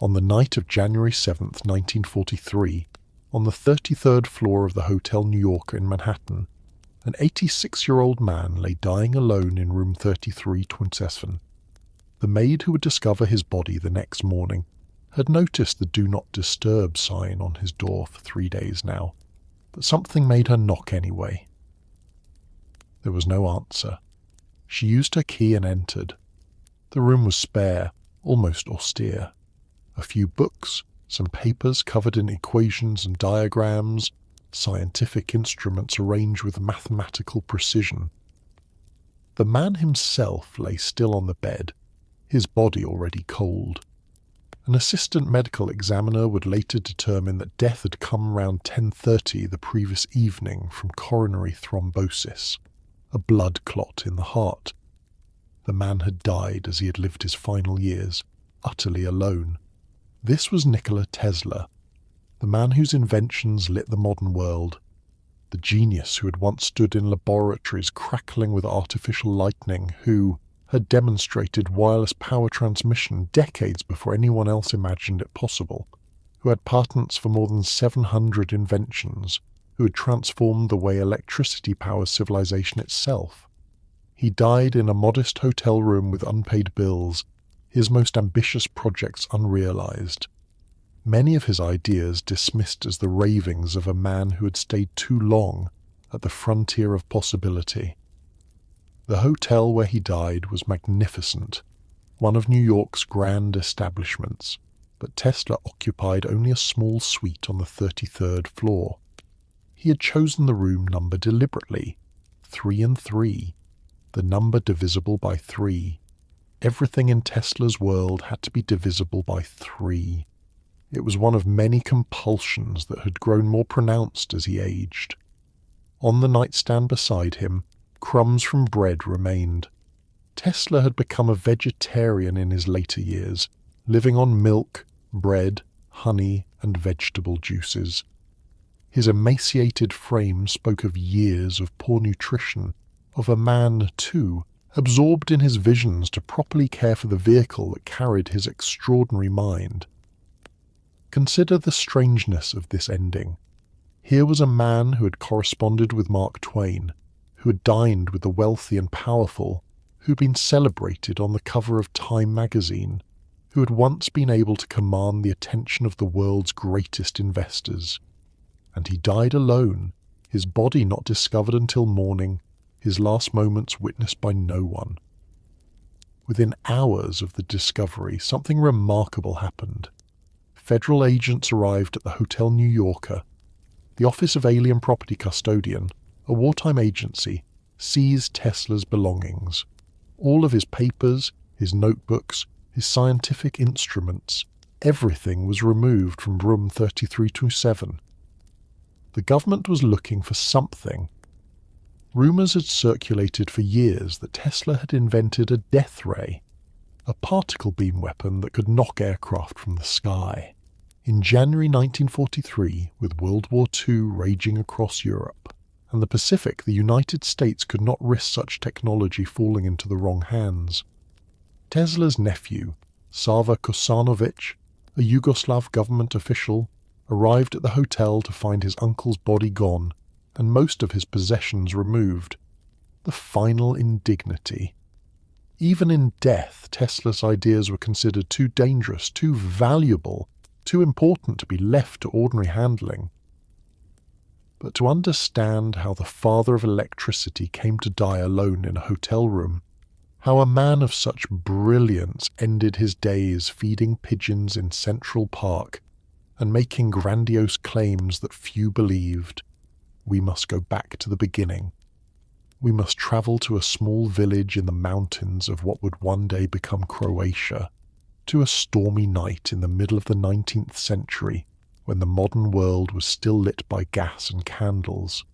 On the night of January 7th, 1943, on the 33rd floor of the Hotel New Yorker in Manhattan, an 86-year-old man lay dying alone in room 3327. The maid who would discover his body the next morning had noticed the Do Not Disturb sign on his door for 3 days now, but something made her knock anyway. There was no answer. She used her key and entered. The room was spare, almost austere. A few books, some papers covered in equations and diagrams, scientific instruments arranged with mathematical precision. The man himself lay still on the bed, his body already cold. An assistant medical examiner would later determine that death had come around 10:30 the previous evening from coronary thrombosis, a blood clot in the heart. The man had died as he had lived his final years, utterly alone. This was Nikola Tesla, the man whose inventions lit the modern world, the genius who had once stood in laboratories crackling with artificial lightning, who had demonstrated wireless power transmission decades before anyone else imagined it possible, who had patents for more than 700 inventions, who had transformed the way electricity powers civilization itself. He died in a modest hotel room with unpaid bills, his most ambitious projects unrealized. Many of his ideas dismissed as the ravings of a man who had stayed too long at the frontier of possibility. The hotel where he died was magnificent, one of New York's grand establishments, but Tesla occupied only a small suite on the 33rd floor. He had chosen the room number deliberately, 3 and 3, the number divisible by 3. Everything in Tesla's world had to be divisible by 3. It was one of many compulsions that had grown more pronounced as he aged. On the nightstand beside him, crumbs from bread remained. Tesla had become a vegetarian in his later years, living on milk, bread, honey, and vegetable juices. His emaciated frame spoke of years of poor nutrition, of a man, too, absorbed in his visions to properly care for the vehicle that carried his extraordinary mind. Consider the strangeness of this ending. Here was a man who had corresponded with Mark Twain, who had dined with the wealthy and powerful, who had been celebrated on the cover of Time magazine, who had once been able to command the attention of the world's greatest investors. And he died alone, his body not discovered until morning, his last moments witnessed by no one. Within hours of the discovery, something remarkable happened. Federal agents arrived at the Hotel New Yorker. The Office of Alien Property Custodian, a wartime agency, seized Tesla's belongings. All of his papers, his notebooks, his scientific instruments, everything was removed from room 3327. The government was looking for something. Rumors had circulated for years that Tesla had invented a death ray, a particle beam weapon that could knock aircraft from the sky. In January 1943, with World War II raging across Europe and the Pacific, the United States could not risk such technology falling into the wrong hands. Tesla's nephew, Sava Kosanovic, a Yugoslav government official, arrived at the hotel to find his uncle's body gone and most of his possessions removed. The final indignity. Even in death, Tesla's ideas were considered too dangerous, too valuable, too important to be left to ordinary handling. But to understand how the father of electricity came to die alone in a hotel room, how a man of such brilliance ended his days feeding pigeons in Central Park and making grandiose claims that few believed, we must go back to the beginning. We must travel to a small village in the mountains of what would one day become Croatia, to a stormy night in the middle of the 19th century, when the modern world was still lit by gas and candles.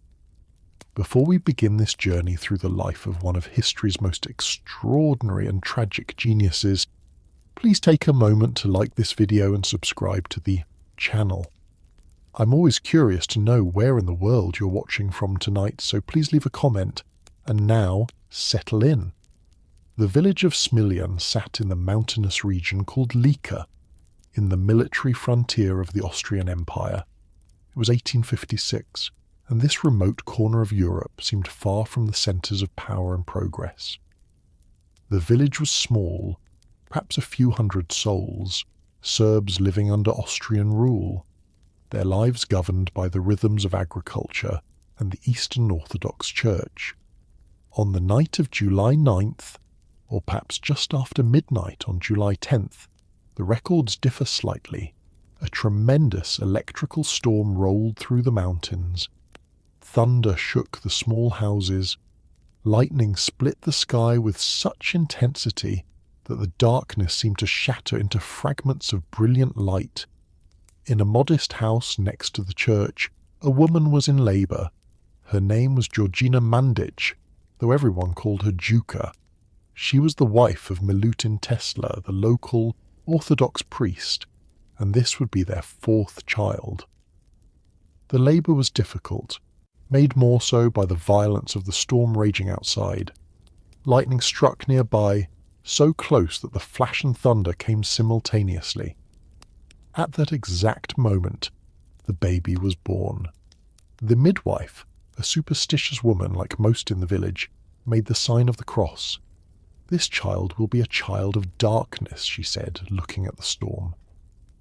Before we begin this journey through the life of one of history's most extraordinary and tragic geniuses, please take a moment to like this video and subscribe to the channel. I'm always curious to know where in the world you're watching from tonight, so please leave a comment. And now, settle in. The village of Smiljan sat in the mountainous region called Lika. in the military frontier of the Austrian Empire. It was 1856, and this remote corner of Europe seemed far from the centres of power and progress. The village was small, perhaps a few hundred souls, Serbs living under Austrian rule, their lives governed by the rhythms of agriculture and the Eastern Orthodox Church. On the night of July 9th, or perhaps just after midnight on July 10th, the records differ slightly. A tremendous electrical storm rolled through the mountains. Thunder shook the small houses. Lightning split the sky with such intensity that the darkness seemed to shatter into fragments of brilliant light. In a modest house next to the church, a woman was in labour. Her name was Georgina Mandic, though everyone called her Juka. She was the wife of Milutin Tesla, the local Orthodox priest, and this would be their fourth child. The labour was difficult, made more so by the violence of the storm raging outside. Lightning struck nearby, so close that the flash and thunder came simultaneously. At that exact moment, the baby was born. The midwife, a superstitious woman like most in the village, made the sign of the cross. "This child will be a child of darkness," she said, looking at the storm.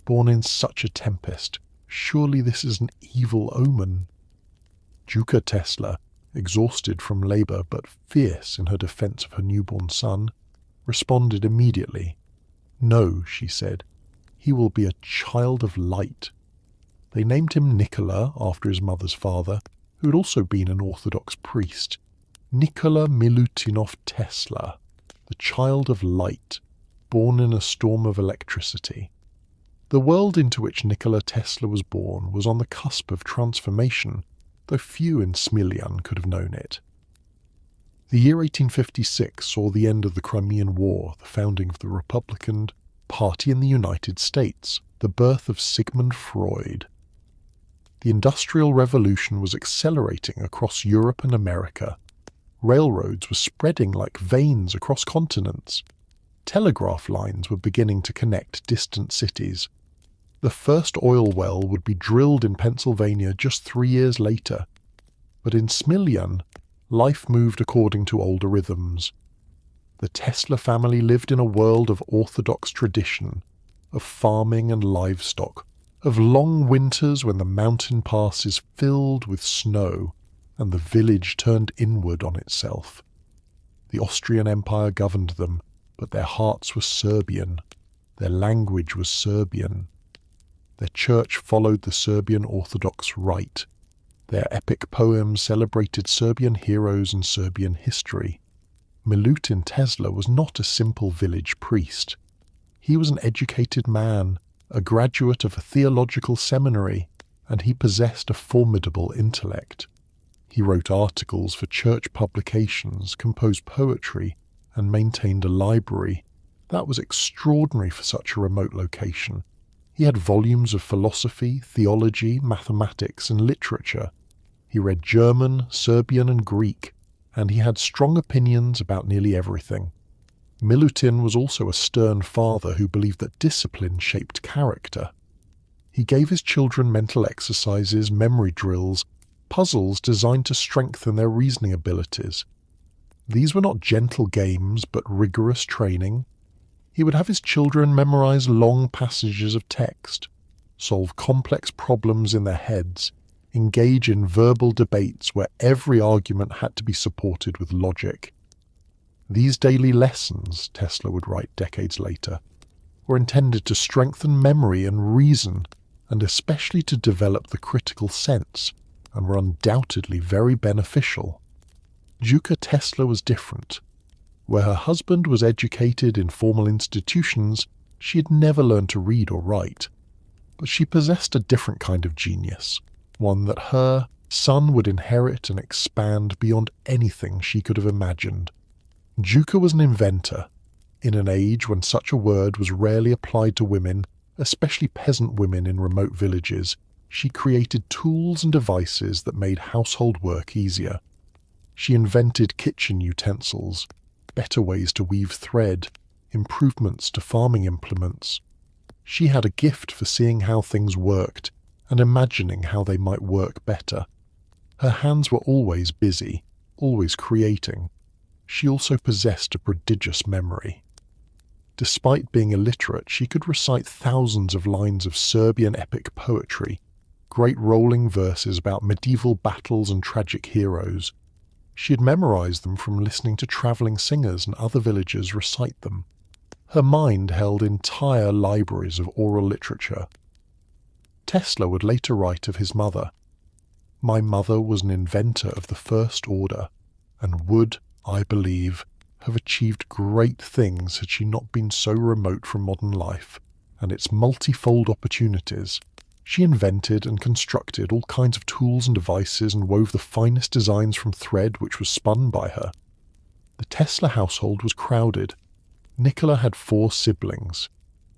"Born in such a tempest, surely this is an evil omen." Juka Tesla, exhausted from labour but fierce in her defence of her newborn son, responded immediately. "No," she said, "he will be a child of light." They named him Nikola after his mother's father, who had also been an Orthodox priest. Nikola Milutinov Tesla, the child of light, born in a storm of electricity. The world into which Nikola Tesla was born was on the cusp of transformation, though few in Smiljan could have known it. The year 1856 saw the end of the Crimean War, the founding of the Republican Party in the United States, the birth of Sigmund Freud. The Industrial Revolution was accelerating across Europe and America. Railroads were spreading like veins across continents. Telegraph lines were beginning to connect distant cities. The first oil well would be drilled in Pennsylvania just 3 years later. But in Smiljan, life moved according to older rhythms. The Tesla family lived in a world of orthodox tradition, of farming and livestock, of long winters when the mountain passes filled with snow and the village turned inward on itself. The Austrian Empire governed them, but their hearts were Serbian. Their language was Serbian. Their church followed the Serbian Orthodox Rite. Their epic poems celebrated Serbian heroes and Serbian history. Milutin Tesla was not a simple village priest. He was an educated man, a graduate of a theological seminary, and he possessed a formidable intellect. He wrote articles for church publications, composed poetry, and maintained a library. That was extraordinary for such a remote location. He had volumes of philosophy, theology, mathematics, and literature. He read German, Serbian, and Greek, and he had strong opinions about nearly everything. Milutin was also a stern father who believed that discipline shaped character. He gave his children mental exercises, memory drills, puzzles designed to strengthen their reasoning abilities. These were not gentle games, but rigorous training. He would have his children memorize long passages of text, solve complex problems in their heads, engage in verbal debates where every argument had to be supported with logic. These daily lessons, Tesla would write decades later, were intended to strengthen memory and reason, and especially to develop the critical sense, and were undoubtedly very beneficial. Juka Tesla was different. Where her husband was educated in formal institutions, she had never learned to read or write. But she possessed a different kind of genius, one that her son would inherit and expand beyond anything she could have imagined. Juka was an inventor. In an age when such a word was rarely applied to women, especially peasant women in remote villages, she created tools and devices that made household work easier. She invented kitchen utensils, better ways to weave thread, improvements to farming implements. She had a gift for seeing how things worked and imagining how they might work better. Her hands were always busy, always creating. She also possessed a prodigious memory. Despite being illiterate, she could recite thousands of lines of Serbian epic poetry, great rolling verses about medieval battles and tragic heroes. She had memorized them from listening to traveling singers and other villagers recite them. Her mind held entire libraries of oral literature. Tesla would later write of his mother, "My mother was an inventor of the first order, and would, I believe, have achieved great things had she not been so remote from modern life and its multifold opportunities. She invented and constructed all kinds of tools and devices and wove the finest designs from thread which was spun by her." The Tesla household was crowded. Nikola had 4 siblings.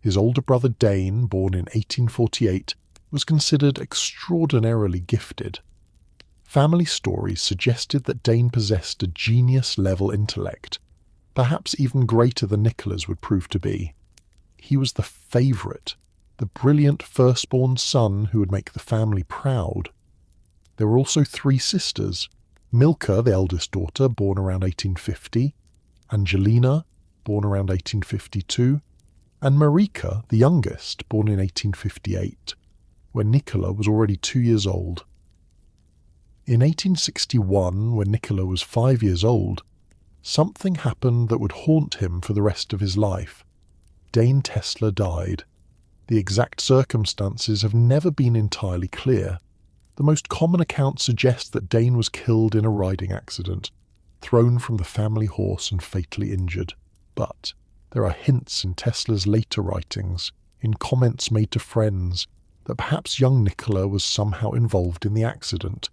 His older brother Dane, born in 1848, was considered extraordinarily gifted. Family stories suggested that Dane possessed a genius-level intellect, perhaps even greater than Nikola's would prove to be. He was the favourite, the brilliant firstborn son who would make the family proud. There were also 3 sisters: Milka, the eldest daughter, born around 1850, Angelina, born around 1852, and Marika, the youngest, born in 1858, when Nikola was already 2 years old. In 1861, when Nikola was 5 years old, something happened that would haunt him for the rest of his life. Dane Tesla died. The exact circumstances have never been entirely clear. The most common accounts suggest that Dane was killed in a riding accident, thrown from the family horse and fatally injured. But there are hints in Tesla's later writings, in comments made to friends, that perhaps young Nikola was somehow involved in the accident,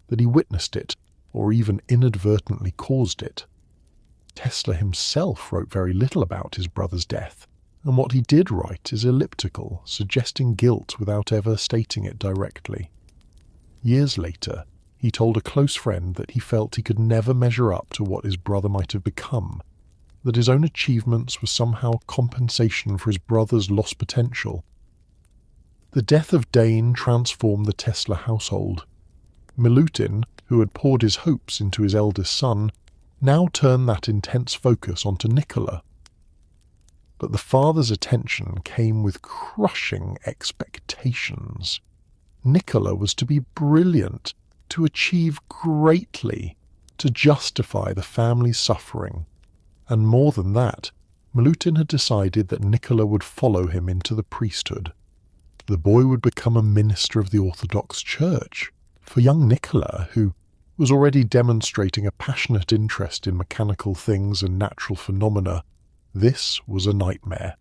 that he witnessed it, or even inadvertently caused it. Tesla himself wrote very little about his brother's death, and what he did write is elliptical, suggesting guilt without ever stating it directly. Years later, he told a close friend that he felt he could never measure up to what his brother might have become, that his own achievements were somehow compensation for his brother's lost potential. The death of Dane transformed the Tesla household. Milutin, who had poured his hopes into his eldest son, now turned that intense focus onto Nikola. But the father's attention came with crushing expectations. Nikola was to be brilliant, to achieve greatly, to justify the family's suffering. And more than that, Milutin had decided that Nikola would follow him into the priesthood. The boy would become a minister of the Orthodox Church. For young Nikola, who was already demonstrating a passionate interest in mechanical things and natural phenomena, this was a nightmare.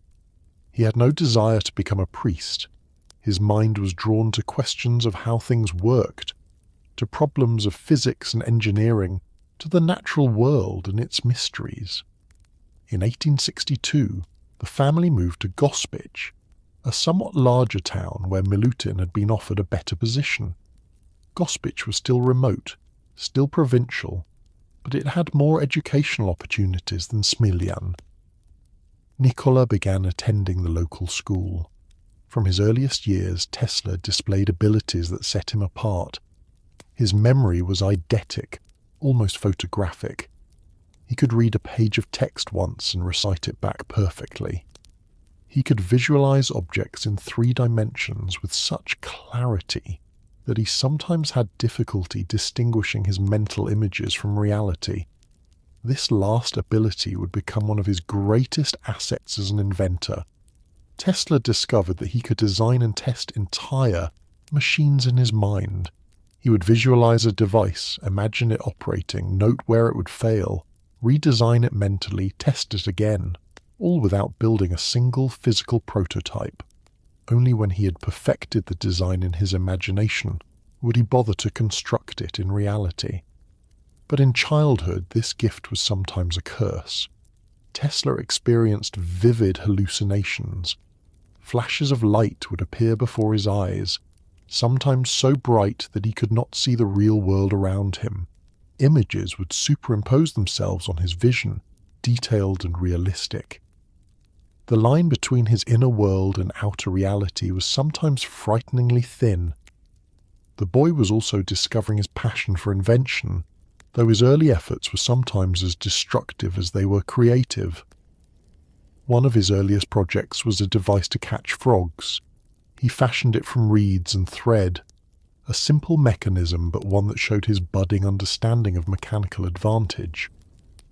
He had no desire to become a priest. His mind was drawn to questions of how things worked, to problems of physics and engineering, to the natural world and its mysteries. In 1862, the family moved to Gospic, a somewhat larger town where Milutin had been offered a better position. Gospic was still remote, still provincial, but it had more educational opportunities than Smiljan. Nikola began attending the local school. From his earliest years, Tesla displayed abilities that set him apart. His memory was eidetic, almost photographic. He could read a page of text once and recite it back perfectly. He could visualize objects in 3 dimensions with such clarity that he sometimes had difficulty distinguishing his mental images from reality. This last ability would become one of his greatest assets as an inventor. Tesla discovered that he could design and test entire machines in his mind. He would visualize a device, imagine it operating, note where it would fail, redesign it mentally, test it again, all without building a single physical prototype. Only when he had perfected the design in his imagination would he bother to construct it in reality. But in childhood, this gift was sometimes a curse. Tesla experienced vivid hallucinations. Flashes of light would appear before his eyes, sometimes so bright that he could not see the real world around him. Images would superimpose themselves on his vision, detailed and realistic. The line between his inner world and outer reality was sometimes frighteningly thin. The boy was also discovering his passion for invention, though his early efforts were sometimes as destructive as they were creative. One of his earliest projects was a device to catch frogs. He fashioned it from reeds and thread, a simple mechanism but one that showed his budding understanding of mechanical advantage.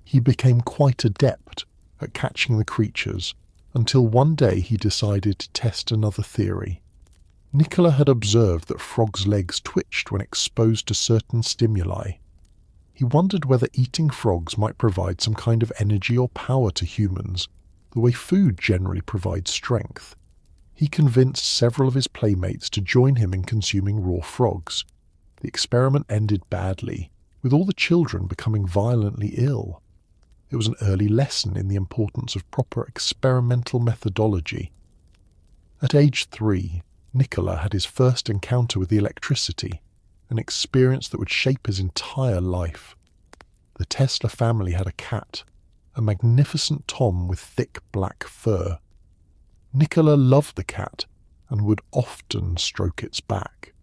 He became quite adept at catching the creatures, until one day he decided to test another theory. Nikola had observed that frogs' legs twitched when exposed to certain stimuli. He wondered whether eating frogs might provide some kind of energy or power to humans, the way food generally provides strength. He convinced several of his playmates to join him in consuming raw frogs. The experiment ended badly, with all the children becoming violently ill. It was an early lesson in the importance of proper experimental methodology. At age 3, Nikola had his first encounter with the electricity, an experience that would shape his entire life. The Tesla family had a cat, a magnificent tom with thick black fur. Nikola loved the cat and would often stroke its back.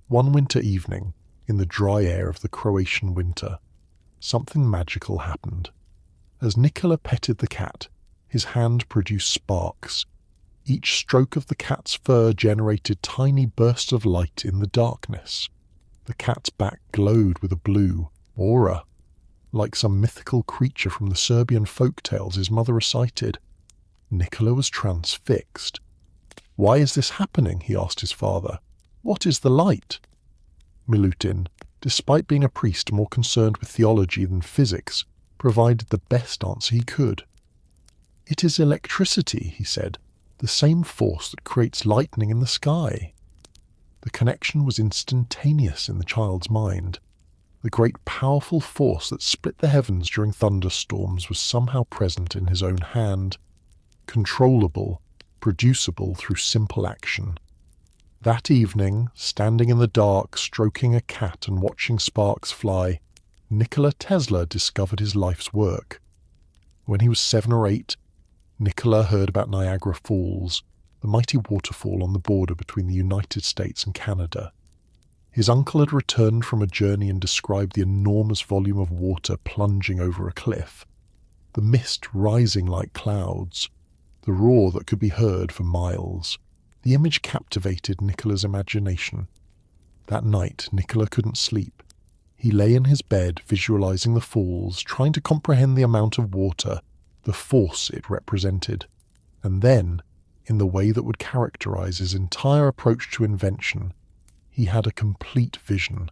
One winter evening, in the dry air of the Croatian winter, something magical happened. As Nikola petted the cat, his hand produced sparks. Each stroke of the cat's fur generated tiny bursts of light in the darkness. The cat's back glowed with a blue aura, like some mythical creature from the Serbian folk tales his mother recited. Nikola was transfixed. "Why is this happening?" he asked his father. "What is the light?" Milutin, despite being a priest more concerned with theology than physics, provided the best answer he could. "It is electricity," he said, "the same force that creates lightning in the sky." The connection was instantaneous in the child's mind. The great powerful force that split the heavens during thunderstorms was somehow present in his own hand, controllable, producible through simple action. That evening, standing in the dark, stroking a cat and watching sparks fly, Nikola Tesla discovered his life's work. When he was 7 or 8, Nikola heard about Niagara Falls, the mighty waterfall on the border between the United States and Canada. His uncle had returned from a journey and described the enormous volume of water plunging over a cliff, the mist rising like clouds, the roar that could be heard for miles. The image captivated Nikola's imagination. That night, Nikola couldn't sleep. He lay in his bed, visualizing the falls, trying to comprehend the amount of water, the force it represented. And then, in the way that would characterize his entire approach to invention, he had a complete vision.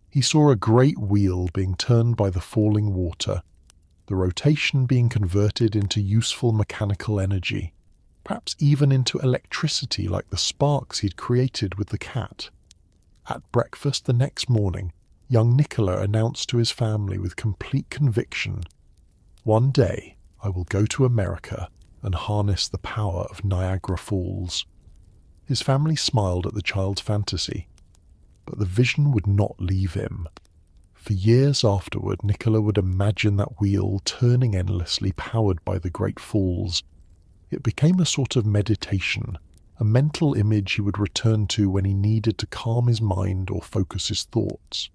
He saw a great wheel being turned by the falling water, the rotation being converted into useful mechanical energy, perhaps even into electricity like the sparks he'd created with the cat. At breakfast the next morning, young Nikola announced to his family with complete conviction, "One day I will go to America and harness the power of Niagara Falls." His family smiled at the child's fantasy, but the vision would not leave him. For years afterward, Nikola would imagine that wheel turning endlessly, powered by the great falls. It became a sort of meditation, a mental image he would return to when he needed to calm his mind or focus his thoughts.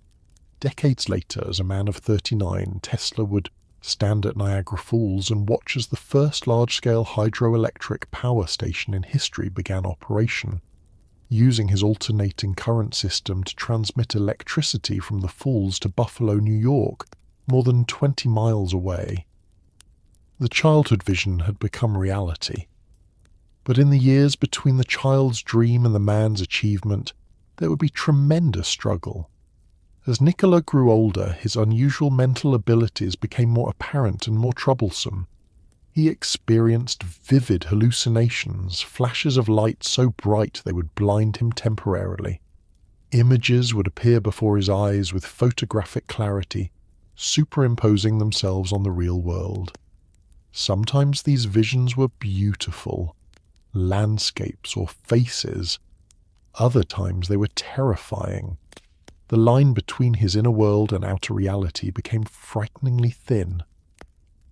Decades later, as a man of 39, Tesla would stand at Niagara Falls and watch as the first large-scale hydroelectric power station in history began operation, using his alternating current system to transmit electricity from the falls to Buffalo, New York, more than 20 miles away. The childhood vision had become reality. But in the years between the child's dream and the man's achievement, there would be tremendous struggle. As Nikola grew older, his unusual mental abilities became more apparent and more troublesome. He experienced vivid hallucinations, flashes of light so bright they would blind him temporarily. Images would appear before his eyes with photographic clarity, superimposing themselves on the real world. Sometimes these visions were beautiful, landscapes or faces. Other times they were terrifying. The line between his inner world and outer reality became frighteningly thin.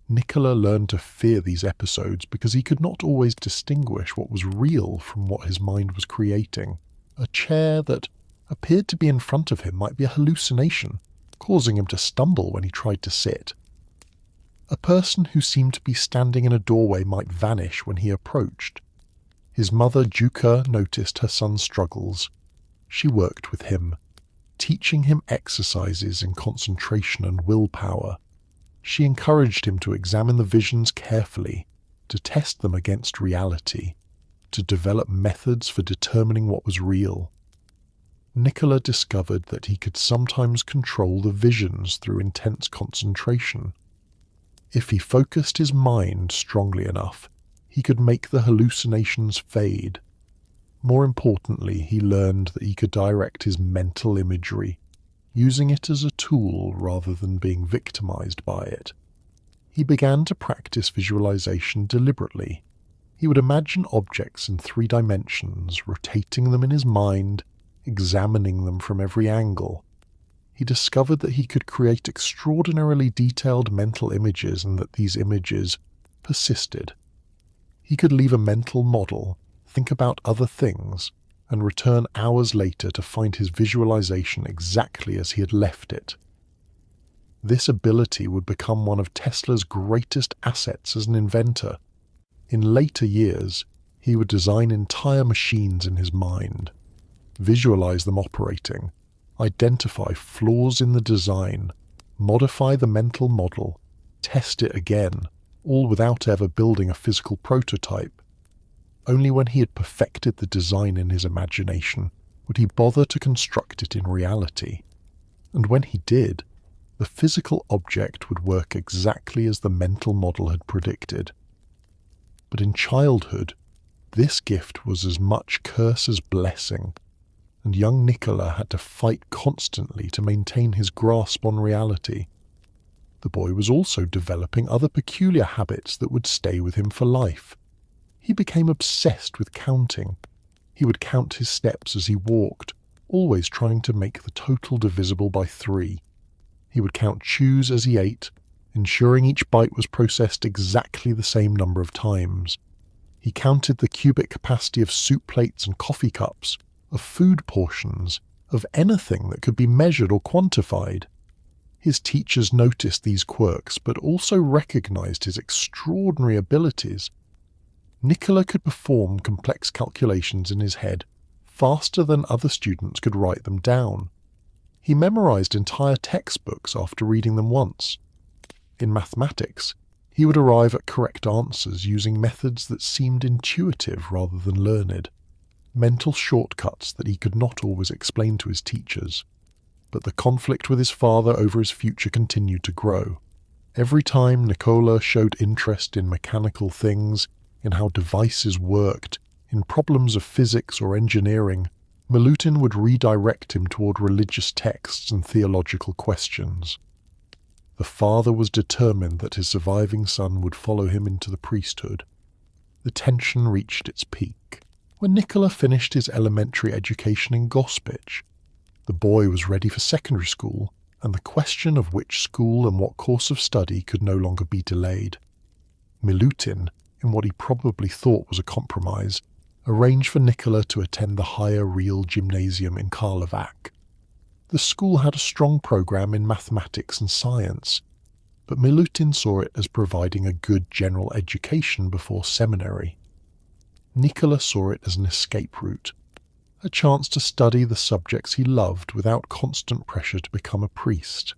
Nikola learned to fear these episodes because he could not always distinguish what was real from what his mind was creating. A chair that appeared to be in front of him might be a hallucination, causing him to stumble when he tried to sit. A person who seemed to be standing in a doorway might vanish when he approached. His mother, Juka, noticed her son's struggles. She worked with him, teaching him exercises in concentration and willpower. She encouraged him to examine the visions carefully, to test them against reality, to develop methods for determining what was real. Nikola discovered that he could sometimes control the visions through intense concentration. If he focused his mind strongly enough, he could make the hallucinations fade. More importantly, he learned that he could direct his mental imagery, using it as a tool rather than being victimized by it. He began to practice visualization deliberately. He would imagine objects in 3 dimensions, rotating them in his mind, examining them from every angle. He discovered that he could create extraordinarily detailed mental images and that these images persisted. He could leave a mental model, think about other things, and return hours later to find his visualization exactly as he had left it. This ability would become one of Tesla's greatest assets as an inventor. In later years, he would design entire machines in his mind, visualize them operating, identify flaws in the design, modify the mental model, test it again, all without ever building a physical prototype. Only when he had perfected the design in his imagination would he bother to construct it in reality. And when he did, the physical object would work exactly as the mental model had predicted. But in childhood, this gift was as much curse as blessing, and young Nikola had to fight constantly to maintain his grasp on reality. The boy was also developing other peculiar habits that would stay with him for life. He became obsessed with counting. He would count his steps as he walked, always trying to make the total divisible by 3. He would count chews as he ate, ensuring each bite was processed exactly the same number of times. He counted the cubic capacity of soup plates and coffee cups, of food portions, of anything that could be measured or quantified. His teachers noticed these quirks, but also recognized his extraordinary abilities. Nikola could perform complex calculations in his head faster than other students could write them down. He memorized entire textbooks after reading them once. In mathematics, he would arrive at correct answers using methods that seemed intuitive rather than learned, mental shortcuts that he could not always explain to his teachers. But the conflict with his father over his future continued to grow. Every time Nikola showed interest in mechanical things, in how devices worked, in problems of physics or engineering, Milutin would redirect him toward religious texts and theological questions. The father was determined that his surviving son would follow him into the priesthood. The tension reached its peak when Nikola finished his elementary education in Gospic. The boy was ready for secondary school, and the question of which school and what course of study could no longer be delayed. Milutin, in what he probably thought was a compromise, arranged for Nikola to attend the higher real gymnasium in Karlovac. The school had a strong program in mathematics and science, but Milutin saw it as providing a good general education before seminary. Nikola saw it as an escape route, a chance to study the subjects he loved without constant pressure to become a priest.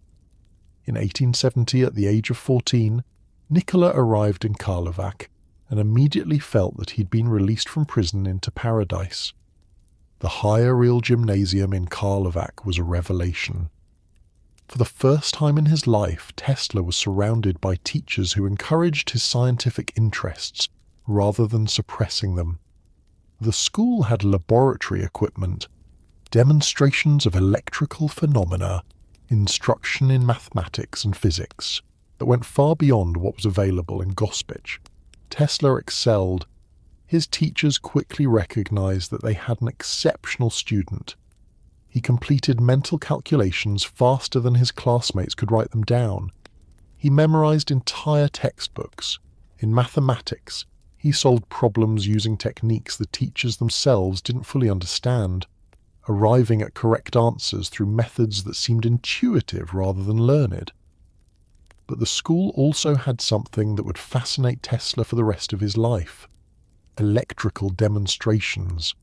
In 1870, at the age of 14, Nikola arrived in Karlovac and immediately felt that he'd been released from prison into paradise. The higher real gymnasium in Karlovac was a revelation. For the first time in his life, Tesla was surrounded by teachers who encouraged his scientific interests rather than suppressing them. The school had laboratory equipment, demonstrations of electrical phenomena, instruction in mathematics and physics that went far beyond what was available in Gospic. Tesla excelled. His teachers quickly recognized that they had an exceptional student. He completed mental calculations faster than his classmates could write them down. He memorized entire textbooks. In mathematics, he solved problems using techniques the teachers themselves didn't fully understand, arriving at correct answers through methods that seemed intuitive rather than learned. But the school also had something that would fascinate Tesla for the rest of his life: electrical demonstrations.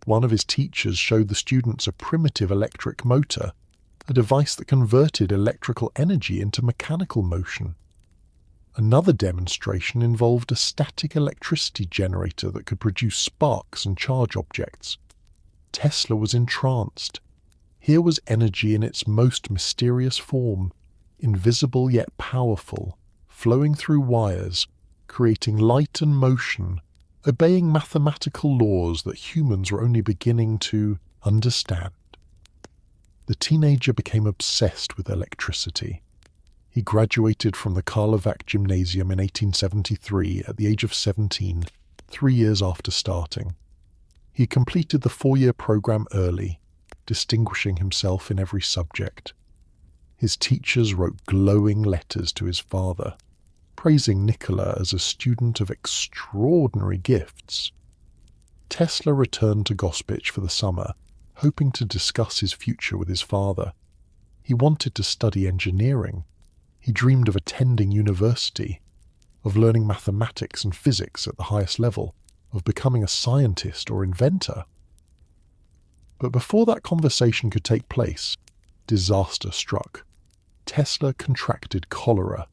One of his teachers showed the students a primitive electric motor, a device that converted electrical energy into mechanical motion. Another demonstration involved a static electricity generator that could produce sparks and charge objects. Tesla was entranced. Here was energy in its most mysterious form, invisible yet powerful, flowing through wires, creating light and motion, obeying mathematical laws that humans were only beginning to understand. The teenager became obsessed with electricity. He graduated from the Karlovac Gymnasium in 1873 at the age of 17, 3 years after starting. He completed the 4-year program early, distinguishing himself in every subject. His teachers wrote glowing letters to his father, praising Nikola as a student of extraordinary gifts. Tesla returned to Gospic for the summer, hoping to discuss his future with his father. He wanted to study engineering. He dreamed of attending university, of learning mathematics and physics at the highest level, of becoming a scientist or inventor. But before that conversation could take place, disaster struck. Tesla contracted cholera.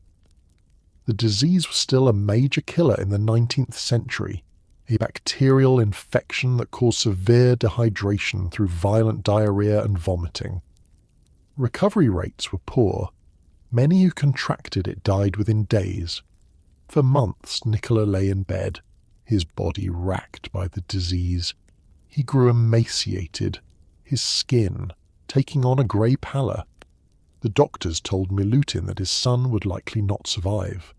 The disease was still a major killer in the 19th century, a bacterial infection that caused severe dehydration through violent diarrhea and vomiting. Recovery rates were poor. Many who contracted it died within days. For months, Nikola lay in bed, his body racked by the disease. He grew emaciated, his skin taking on a grey pallor. The doctors told Milutin that his son would likely not survive.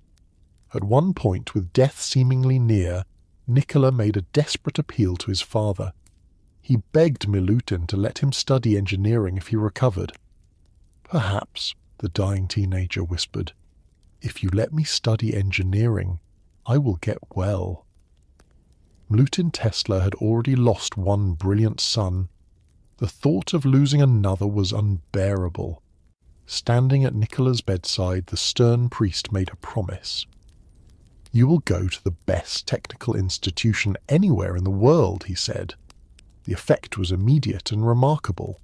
At one point, with death seemingly near, Nikola made a desperate appeal to his father. He begged Milutin to let him study engineering if he recovered. "Perhaps," the dying teenager whispered, "if you let me study engineering, I will get well." Milutin Tesla had already lost one brilliant son. The thought of losing another was unbearable. Standing at Nikola's bedside, the stern priest made a promise. "You will go to the best technical institution anywhere in the world," he said. The effect was immediate and remarkable.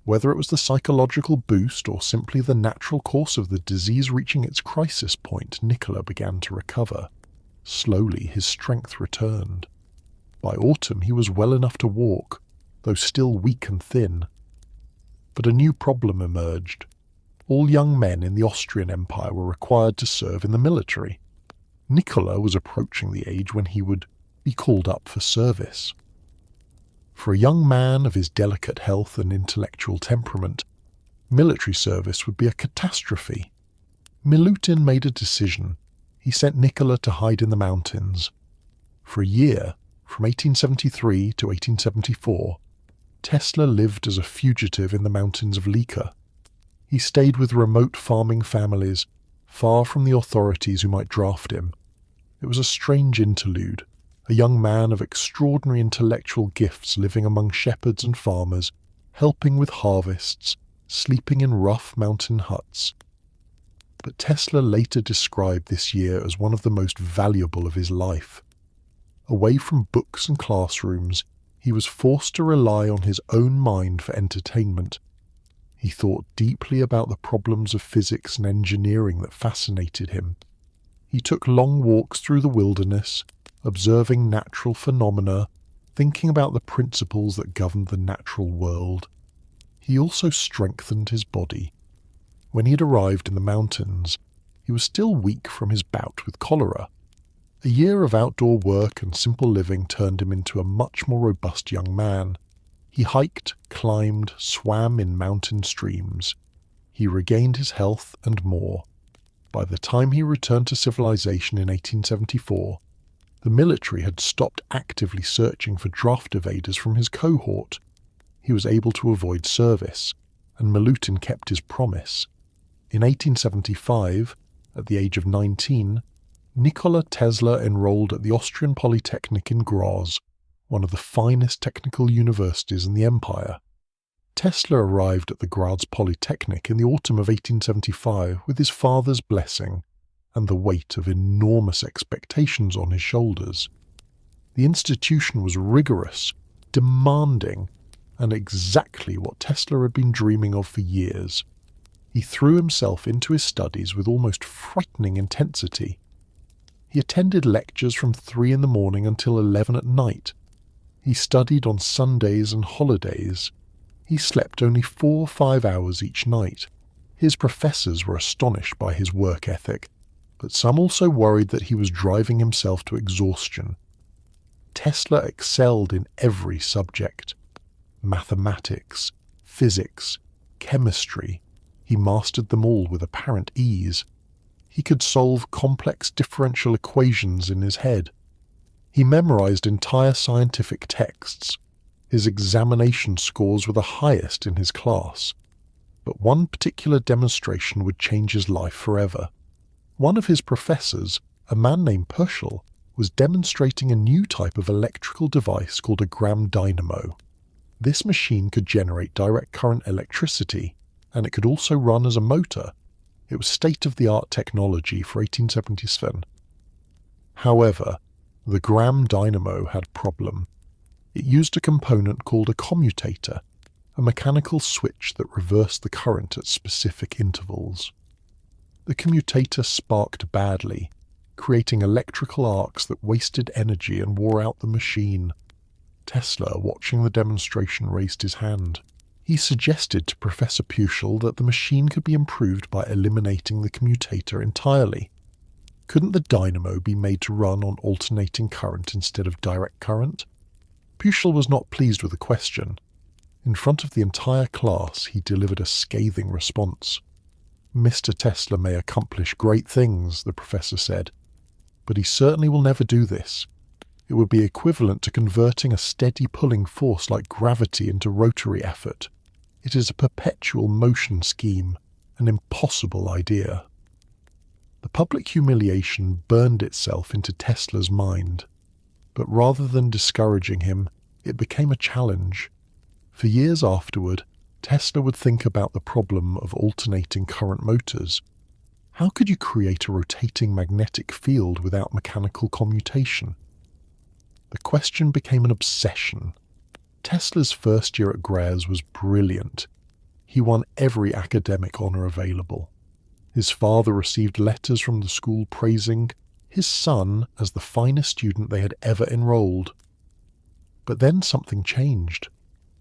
Whether it was the psychological boost or simply the natural course of the disease reaching its crisis point, Nikola began to recover. Slowly his strength returned. By autumn he was well enough to walk, though still weak and thin. But a new problem emerged. All young men in the Austrian Empire were required to serve in the military. Nikola was approaching the age when he would be called up for service. For a young man of his delicate health and intellectual temperament, military service would be a catastrophe. Milutin made a decision. He sent Nikola to hide in the mountains. For a year, from 1873 to 1874, Tesla lived as a fugitive in the mountains of Lika. He stayed with remote farming families, far from the authorities who might draft him. It was a strange interlude, a young man of extraordinary intellectual gifts living among shepherds and farmers, helping with harvests, sleeping in rough mountain huts. But Tesla later described this year as one of the most valuable of his life. Away from books and classrooms, he was forced to rely on his own mind for entertainment. He thought deeply about the problems of physics and engineering that fascinated him. He took long walks through the wilderness, observing natural phenomena, thinking about the principles that governed the natural world. He also strengthened his body. When he had arrived in the mountains, he was still weak from his bout with cholera. A year of outdoor work and simple living turned him into a much more robust young man. He hiked, climbed, swam in mountain streams. He regained his health and more. By the time he returned to civilization in 1874, the military had stopped actively searching for draft evaders from his cohort. He was able to avoid service, and Milutin kept his promise. In 1875, at the age of 19, Nikola Tesla enrolled at the Austrian Polytechnic in Graz, one of the finest technical universities in the empire. Tesla arrived at the Graz Polytechnic in the autumn of 1875 with his father's blessing and the weight of enormous expectations on his shoulders. The institution was rigorous, demanding, and exactly what Tesla had been dreaming of for years. He threw himself into his studies with almost frightening intensity. He attended lectures from 3 in the morning until 11 at night. He studied on Sundays and holidays. He slept only 4 or 5 hours each night. His professors were astonished by his work ethic, but some also worried that he was driving himself to exhaustion. Tesla excelled in every subject. Mathematics, physics, chemistry. He mastered them all with apparent ease. He could solve complex differential equations in his head. He memorized entire scientific texts. His examination scores were the highest in his class. But one particular demonstration would change his life forever. One of his professors, a man named Pigeon, was demonstrating a new type of electrical device called a Gram dynamo. This machine could generate direct current electricity, and it could also run as a motor. It was state-of-the-art technology for 1877. However, the Gram dynamo had a problem. It used a component called a commutator, a mechanical switch that reversed the current at specific intervals. The commutator sparked badly, creating electrical arcs that wasted energy and wore out the machine. Tesla, watching the demonstration, raised his hand. He suggested to Professor Pigeon that the machine could be improved by eliminating the commutator entirely. Couldn't the dynamo be made to run on alternating current instead of direct current? Pigeon was not pleased with the question. In front of the entire class, he delivered a scathing response. "Mr. Tesla may accomplish great things," the professor said, "but he certainly will never do this. It would be equivalent to converting a steady pulling force like gravity into rotary effort. It is a perpetual motion scheme, an impossible idea." The public humiliation burned itself into Tesla's mind, but rather than discouraging him, it became a challenge. For years afterward, Tesla would think about the problem of alternating current motors. How could you create a rotating magnetic field without mechanical commutation? The question became an obsession. Tesla's first year at Graz was brilliant. He won every academic honor available. His father received letters from the school praising his son as the finest student they had ever enrolled. But then something changed.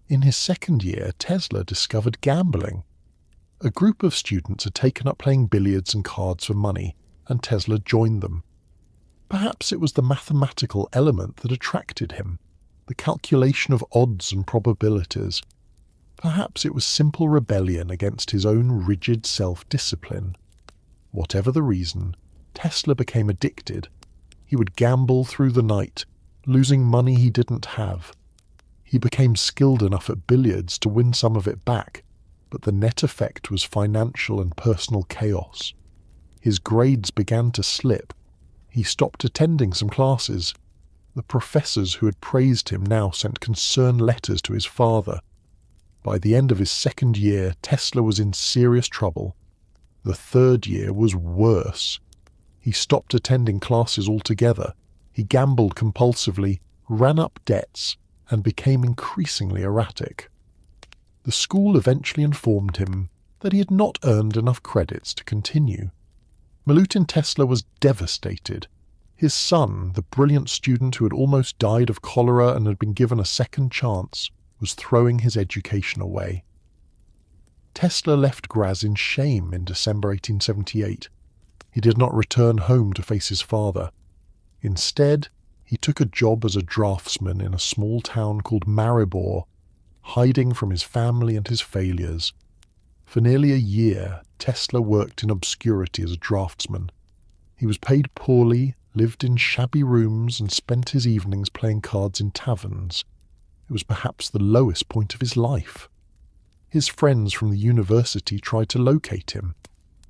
In his second year, Tesla discovered gambling. A group of students had taken up playing billiards and cards for money, and Tesla joined them. Perhaps it was the mathematical element that attracted him, the calculation of odds and probabilities. Perhaps it was simple rebellion against his own rigid self-discipline. Whatever the reason, Tesla became addicted. He would gamble through the night, losing money he didn't have. He became skilled enough at billiards to win some of it back, but the net effect was financial and personal chaos. His grades began to slip. He stopped attending some classes. The professors who had praised him now sent concerned letters to his father. By the end of his second year, Tesla was in serious trouble. The third year was worse. He stopped attending classes altogether. He gambled compulsively, ran up debts, and became increasingly erratic. The school eventually informed him that he had not earned enough credits to continue. Milutin Tesla was devastated. His son, the brilliant student who had almost died of cholera and had been given a second chance, was throwing his education away. Tesla left Graz in shame in December 1878. He did not return home to face his father. Instead, he took a job as a draftsman in a small town called Maribor, hiding from his family and his failures. For nearly a year, Tesla worked in obscurity as a draftsman. He was paid poorly, lived in shabby rooms, and spent his evenings playing cards in taverns. It was perhaps the lowest point of his life. His friends from the university tried to locate him.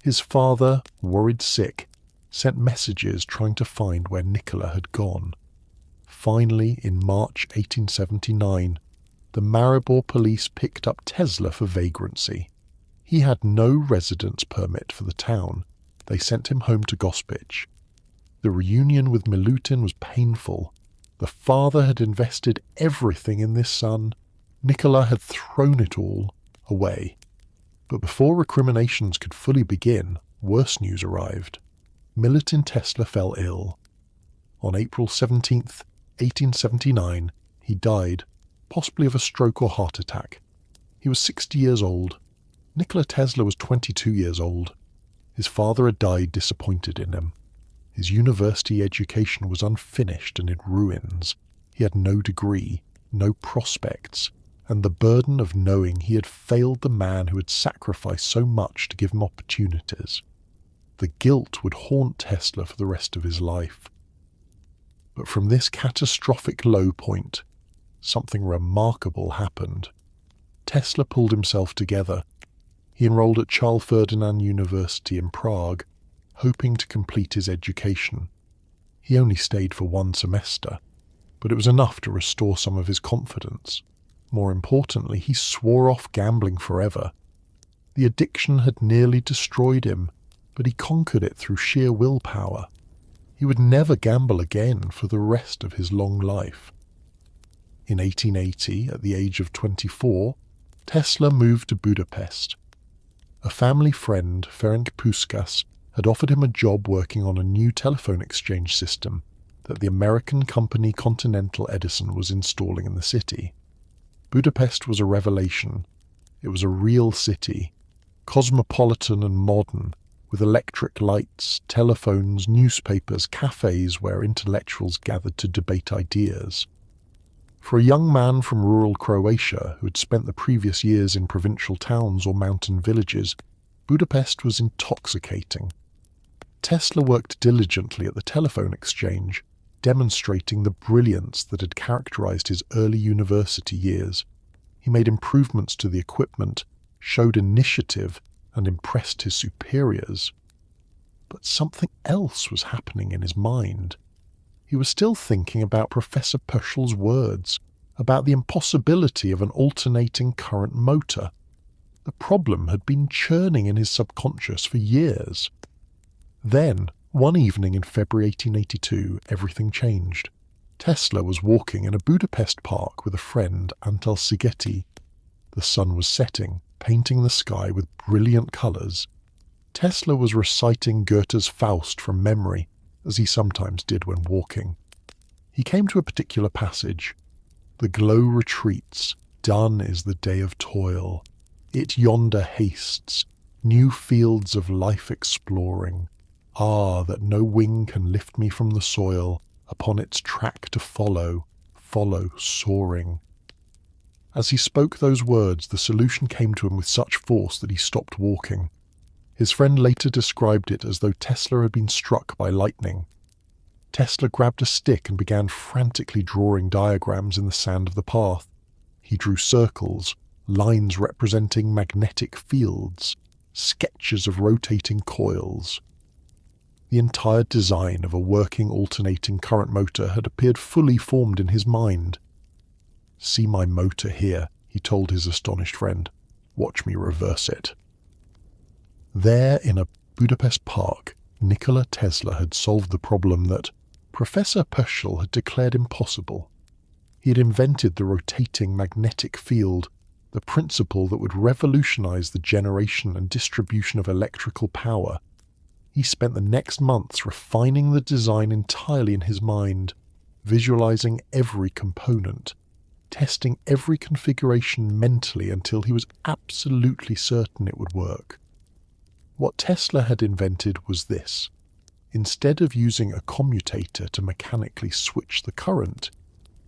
His father, worried sick, sent messages trying to find where Nikola had gone. Finally, in March 1879, the Maribor police picked up Tesla for vagrancy. He had no residence permit for the town. They sent him home to Gospic. The reunion with Milutin was painful. The father had invested everything in this son. Nikola had thrown it all away. But before recriminations could fully begin, worse news arrived. Milutin Tesla fell ill. On April 17th, 1879, he died, possibly of a stroke or heart attack. He was 60 years old. Nikola Tesla was 22 years old. His father had died disappointed in him. His university education was unfinished and in ruins. He had no degree, no prospects, and the burden of knowing he had failed the man who had sacrificed so much to give him opportunities. The guilt would haunt Tesla for the rest of his life. But from this catastrophic low point, something remarkable happened. Tesla pulled himself together. He enrolled at Charles Ferdinand University in Prague, hoping to complete his education. He only stayed for 1 semester, but it was enough to restore some of his confidence. More importantly, he swore off gambling forever. The addiction had nearly destroyed him, but he conquered it through sheer willpower. He would never gamble again for the rest of his long life. In 1880, at the age of 24, Tesla moved to Budapest. A family friend, Ferenc Puskás, had offered him a job working on a new telephone exchange system that the American company Continental Edison was installing in the city. Budapest was a revelation. It was a real city, cosmopolitan and modern, with electric lights, telephones, newspapers, cafes where intellectuals gathered to debate ideas. For a young man from rural Croatia who had spent the previous years in provincial towns or mountain villages, Budapest was intoxicating. Tesla worked diligently at the telephone exchange, demonstrating the brilliance that had characterized his early university years. He made improvements to the equipment, showed initiative, and impressed his superiors. But something else was happening in his mind. He was still thinking about Professor Pöschl's words, about the impossibility of an alternating current motor. The problem had been churning in his subconscious for years. Then, one evening in February 1882, everything changed. Tesla was walking in a Budapest park with a friend, Antal Szigeti. The sun was setting, painting the sky with brilliant colours. Tesla was reciting Goethe's Faust from memory, as he sometimes did when walking. He came to a particular passage. The glow retreats, done is the day of toil. It yonder hastes, new fields of life exploring. Ah, that no wing can lift me from the soil, upon its track to follow, follow soaring. As he spoke those words, the solution came to him with such force that he stopped walking. His friend later described it as though Tesla had been struck by lightning. Tesla grabbed a stick and began frantically drawing diagrams in the sand of the path. He drew circles, lines representing magnetic fields, sketches of rotating coils. The entire design of a working alternating current motor had appeared fully formed in his mind. "See my motor here," he told his astonished friend. "Watch me reverse it." There, in a Budapest park, Nikola Tesla had solved the problem that Professor Pöschl had declared impossible. He had invented the rotating magnetic field, the principle that would revolutionize the generation and distribution of electrical power. He spent the next months refining the design entirely in his mind, visualizing every component, testing every configuration mentally until he was absolutely certain it would work. What Tesla had invented was this. Instead of using a commutator to mechanically switch the current,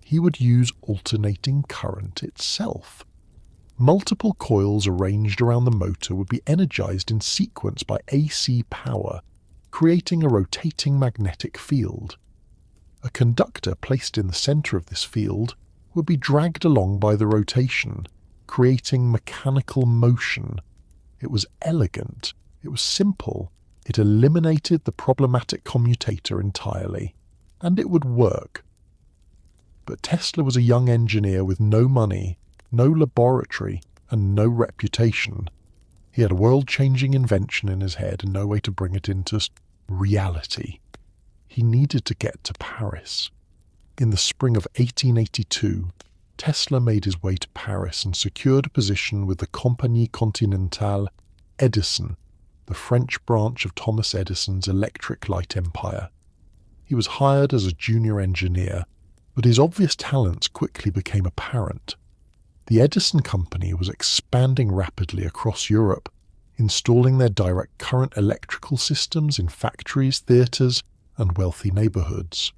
he would use alternating current itself. Multiple coils arranged around the motor would be energized in sequence by AC power, creating a rotating magnetic field. A conductor placed in the center of this field would be dragged along by the rotation, creating mechanical motion. It was elegant. It was simple. It eliminated the problematic commutator entirely, and it would work. But Tesla was a young engineer with no money, no laboratory, and no reputation. He had a world-changing invention in his head and no way to bring it into reality. He needed to get to Paris. In the spring of 1882, Tesla made his way to Paris and secured a position with the Compagnie Continentale Edison, the French branch of Thomas Edison's electric light empire. He was hired as a junior engineer, but his obvious talents quickly became apparent. The Edison Company was expanding rapidly across Europe, installing their direct current electrical systems in factories, theatres, and wealthy neighbourhoods.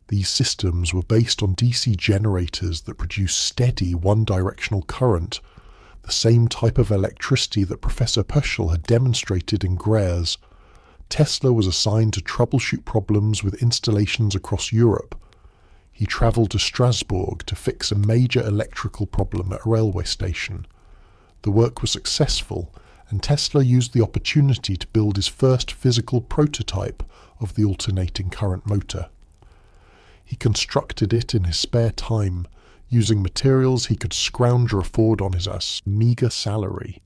These systems were based on DC generators that produced steady one-directional current, the same type of electricity that Professor Pöschl had demonstrated in Grèze. Tesla was assigned to troubleshoot problems with installations across Europe. He travelled to Strasbourg to fix a major electrical problem at a railway station. The work was successful, and Tesla used the opportunity to build his first physical prototype of the alternating current motor. He constructed it in his spare time, using materials he could scrounger afford on his meagre salary.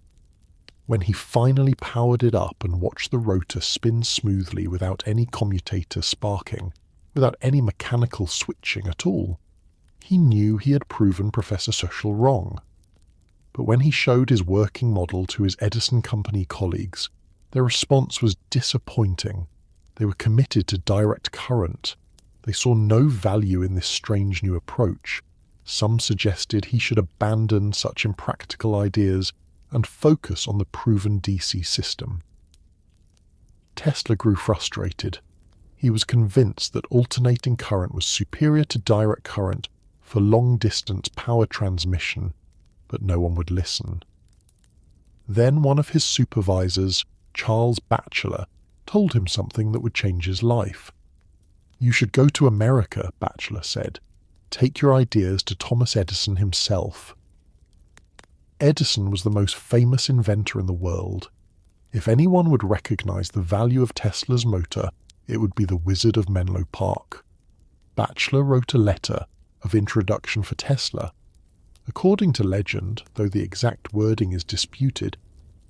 When he finally powered it up and watched the rotor spin smoothly without any commutator sparking, without any mechanical switching at all, he knew he had proven Professor Pöschl wrong. But when he showed his working model to his Edison Company colleagues, their response was disappointing. They were committed to direct current. They saw no value in this strange new approach. Some suggested he should abandon such impractical ideas and focus on the proven DC system. Tesla grew frustrated. He was convinced that alternating current was superior to direct current for long-distance power transmission, but no one would listen. Then one of his supervisors, Charles Batchelor, told him something that would change his life. "You should go to America," Batchelor said. "Take your ideas to Thomas Edison himself." Edison was the most famous inventor in the world. If anyone would recognize the value of Tesla's motor, it would be the Wizard of Menlo Park. Batchelor wrote a letter of introduction for Tesla. According to legend, though the exact wording is disputed,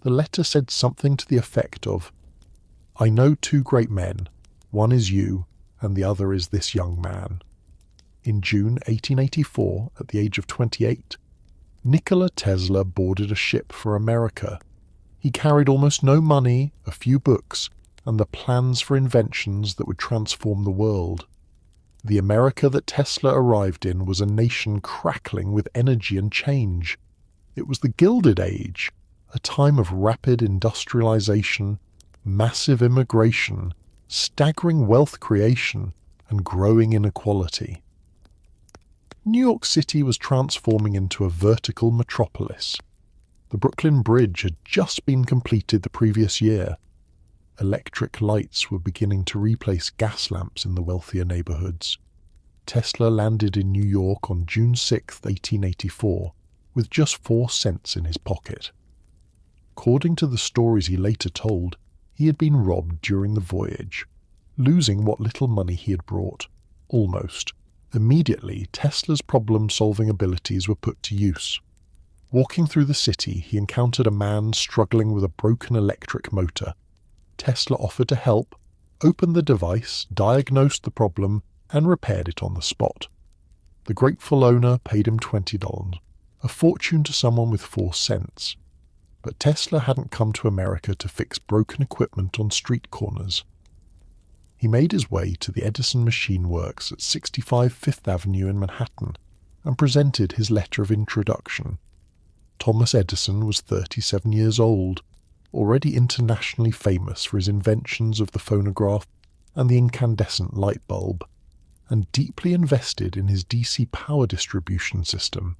the letter said something to the effect of, "I know two great men. One is you, and the other is this young man." In June 1884, at the age of 28, Nikola Tesla boarded a ship for America. He carried almost no money, a few books, and the plans for inventions that would transform the world. The America that Tesla arrived in was a nation crackling with energy and change. It was the Gilded Age, a time of rapid industrialization, massive immigration, staggering wealth creation, and growing inequality. New York City was transforming into a vertical metropolis. The Brooklyn Bridge had just been completed the previous year. Electric lights were beginning to replace gas lamps in the wealthier neighborhoods. Tesla landed in New York on June 6, 1884, with just 4 cents in his pocket. According to the stories he later told, he had been robbed during the voyage, losing what little money he had brought, almost. Immediately, Tesla's problem-solving abilities were put to use. Walking through the city, he encountered a man struggling with a broken electric motor. Tesla offered to help, opened the device, diagnosed the problem, and repaired it on the spot. The grateful owner paid him $20, a fortune to someone with 4 cents. But Tesla hadn't come to America to fix broken equipment on street corners. He made his way to the Edison Machine Works at 65 Fifth Avenue in Manhattan and presented his letter of introduction. Thomas Edison was 37 years old, already internationally famous for his inventions of the phonograph and the incandescent light bulb, and deeply invested in his DC power distribution system.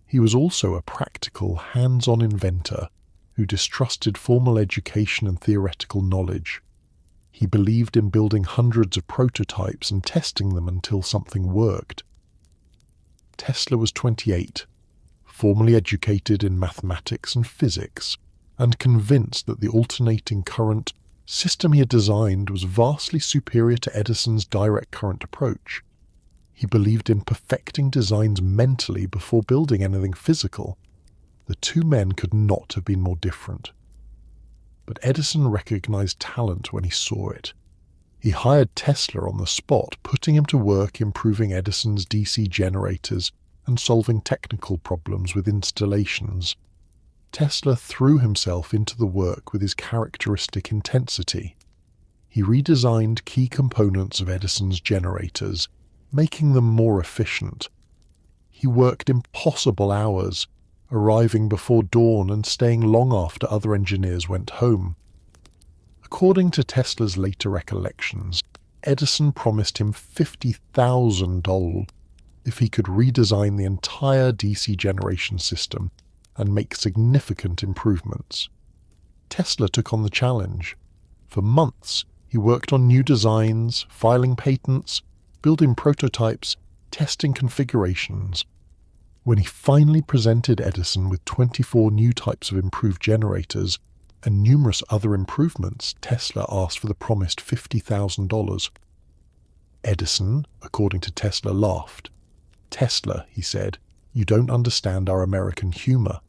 He was also a practical, hands-on inventor who distrusted formal education and theoretical knowledge. He believed in building hundreds of prototypes and testing them until something worked. Tesla was 28, formally educated in mathematics and physics, and convinced that the alternating current system he had designed was vastly superior to Edison's direct current approach. He believed in perfecting designs mentally before building anything physical. The two men could not have been more different. But Edison recognized talent when he saw it. He hired Tesla on the spot, putting him to work improving Edison's DC generators and solving technical problems with installations. Tesla threw himself into the work with his characteristic intensity. He redesigned key components of Edison's generators, making them more efficient. He worked impossible hours, arriving before dawn and staying long after other engineers went home. According to Tesla's later recollections, Edison promised him $50,000 if he could redesign the entire DC generation system and make significant improvements. Tesla took on the challenge. For months, he worked on new designs, filing patents, building prototypes, testing configurations. When he finally presented Edison with 24 new types of improved generators and numerous other improvements, Tesla asked for the promised $50,000. Edison, according to Tesla, laughed. "Tesla," he said, "you don't understand our American humor."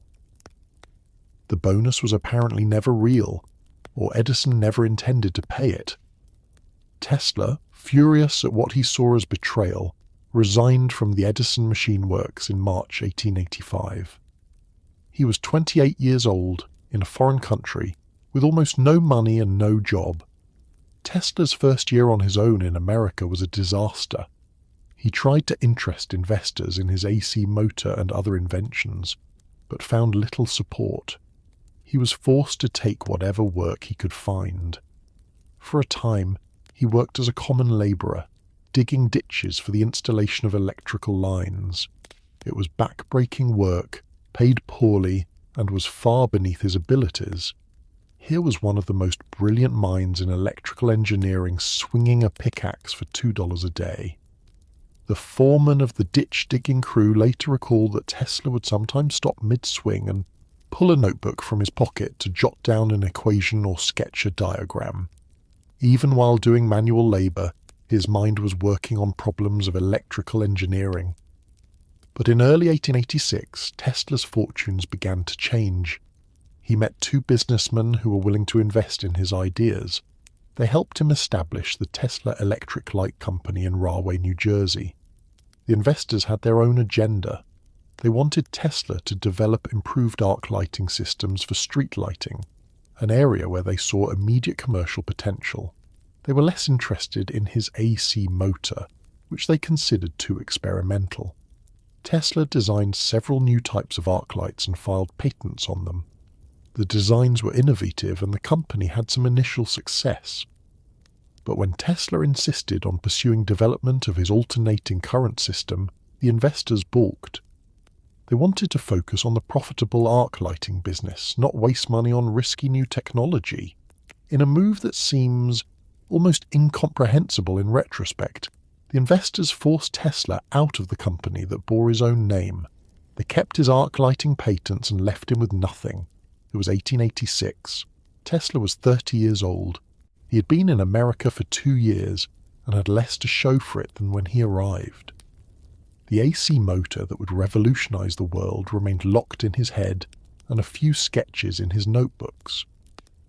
The bonus was apparently never real, or Edison never intended to pay it. Tesla, furious at what he saw as betrayal, resigned from the Edison Machine Works in March 1885. He was 28 years old, in a foreign country, with almost no money and no job. Tesla's first year on his own in America was a disaster. He tried to interest investors in his AC motor and other inventions, but found little support. He was forced to take whatever work he could find. For a time, he worked as a common labourer, digging ditches for the installation of electrical lines. It was back-breaking work, paid poorly, and was far beneath his abilities. Here was one of the most brilliant minds in electrical engineering swinging a pickaxe for $2 a day. The foreman of the ditch-digging crew later recalled that Tesla would sometimes stop mid-swing and pull a notebook from his pocket to jot down an equation or sketch a diagram. Even while doing manual labour, his mind was working on problems of electrical engineering. But in early 1886, Tesla's fortunes began to change. He met two businessmen who were willing to invest in his ideas. They helped him establish the Tesla Electric Light Company in Rahway, New Jersey. The investors had their own agenda. They wanted Tesla to develop improved arc lighting systems for street lighting, an area where they saw immediate commercial potential. They were less interested in his AC motor, which they considered too experimental. Tesla designed several new types of arc lights and filed patents on them. The designs were innovative and the company had some initial success. But when Tesla insisted on pursuing development of his alternating current system, the investors balked. They wanted to focus on the profitable arc lighting business, not waste money on risky new technology. In a move that seems almost incomprehensible in retrospect, the investors forced Tesla out of the company that bore his own name. They kept his arc lighting patents and left him with nothing. It was 1886. Tesla was 30 years old. He had been in America for 2 years and had less to show for it than when he arrived. The AC motor that would revolutionize the world remained locked in his head and a few sketches in his notebooks.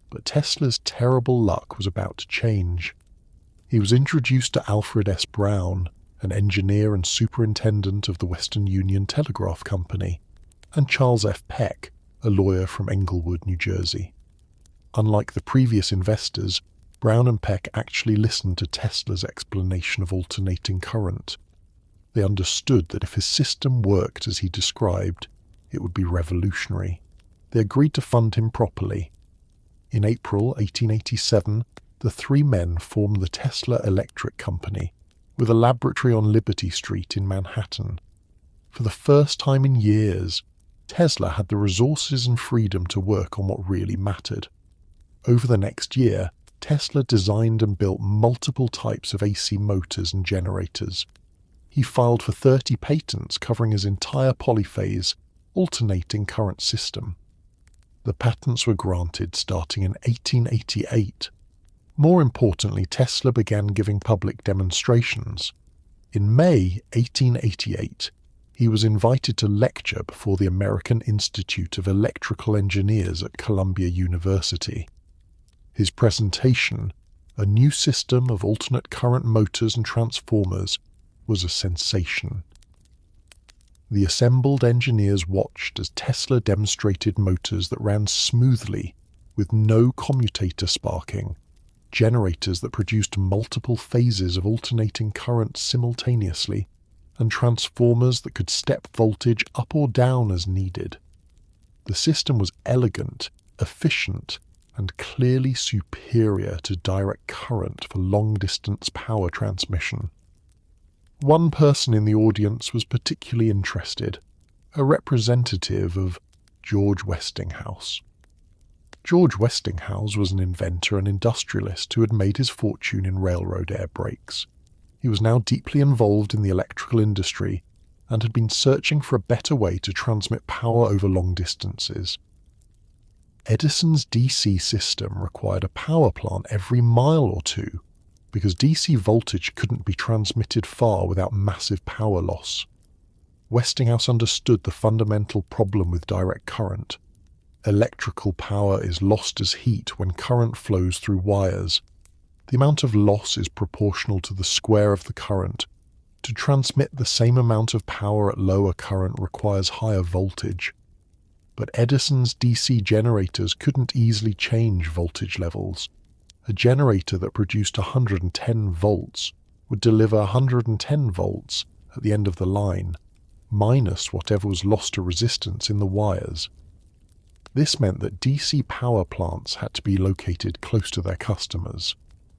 But Tesla's terrible luck was about to change. He was introduced to Alfred S. Brown, an engineer and superintendent of the Western Union Telegraph Company, and Charles F. Peck, a lawyer from Englewood, New Jersey. Unlike the previous investors, Brown and Peck actually listened to Tesla's explanation of alternating current. They understood that if his system worked as he described, it would be revolutionary. They agreed to fund him properly. In April 1887, the three men formed the Tesla Electric Company, with a laboratory on Liberty Street in Manhattan. For the first time in years, Tesla had the resources and freedom to work on what really mattered. Over the next year, Tesla designed and built multiple types of AC motors and generators. He filed for 30 patents covering his entire polyphase, alternating current system. The patents were granted starting in 1888. More importantly, Tesla began giving public demonstrations. In May 1888, he was invited to lecture before the American Institute of Electrical Engineers at Columbia University. His presentation, a new system of alternate current motors and transformers, was a sensation. The assembled engineers watched as Tesla demonstrated motors that ran smoothly, with no commutator sparking, generators that produced multiple phases of alternating current simultaneously, and transformers that could step voltage up or down as needed. The system was elegant, efficient, and clearly superior to direct current for long-distance power transmission. One person in the audience was particularly interested, a representative of George Westinghouse. George Westinghouse was an inventor and industrialist who had made his fortune in railroad air brakes. He was now deeply involved in the electrical industry and had been searching for a better way to transmit power over long distances. Edison's DC system required a power plant every mile or two, because DC voltage couldn't be transmitted far without massive power loss. Westinghouse understood the fundamental problem with direct current. Electrical power is lost as heat when current flows through wires. The amount of loss is proportional to the square of the current. To transmit the same amount of power at lower current requires higher voltage. But Edison's DC generators couldn't easily change voltage levels. A generator that produced 110 volts would deliver 110 volts at the end of the line, minus whatever was lost to resistance in the wires. This meant that DC power plants had to be located close to their customers.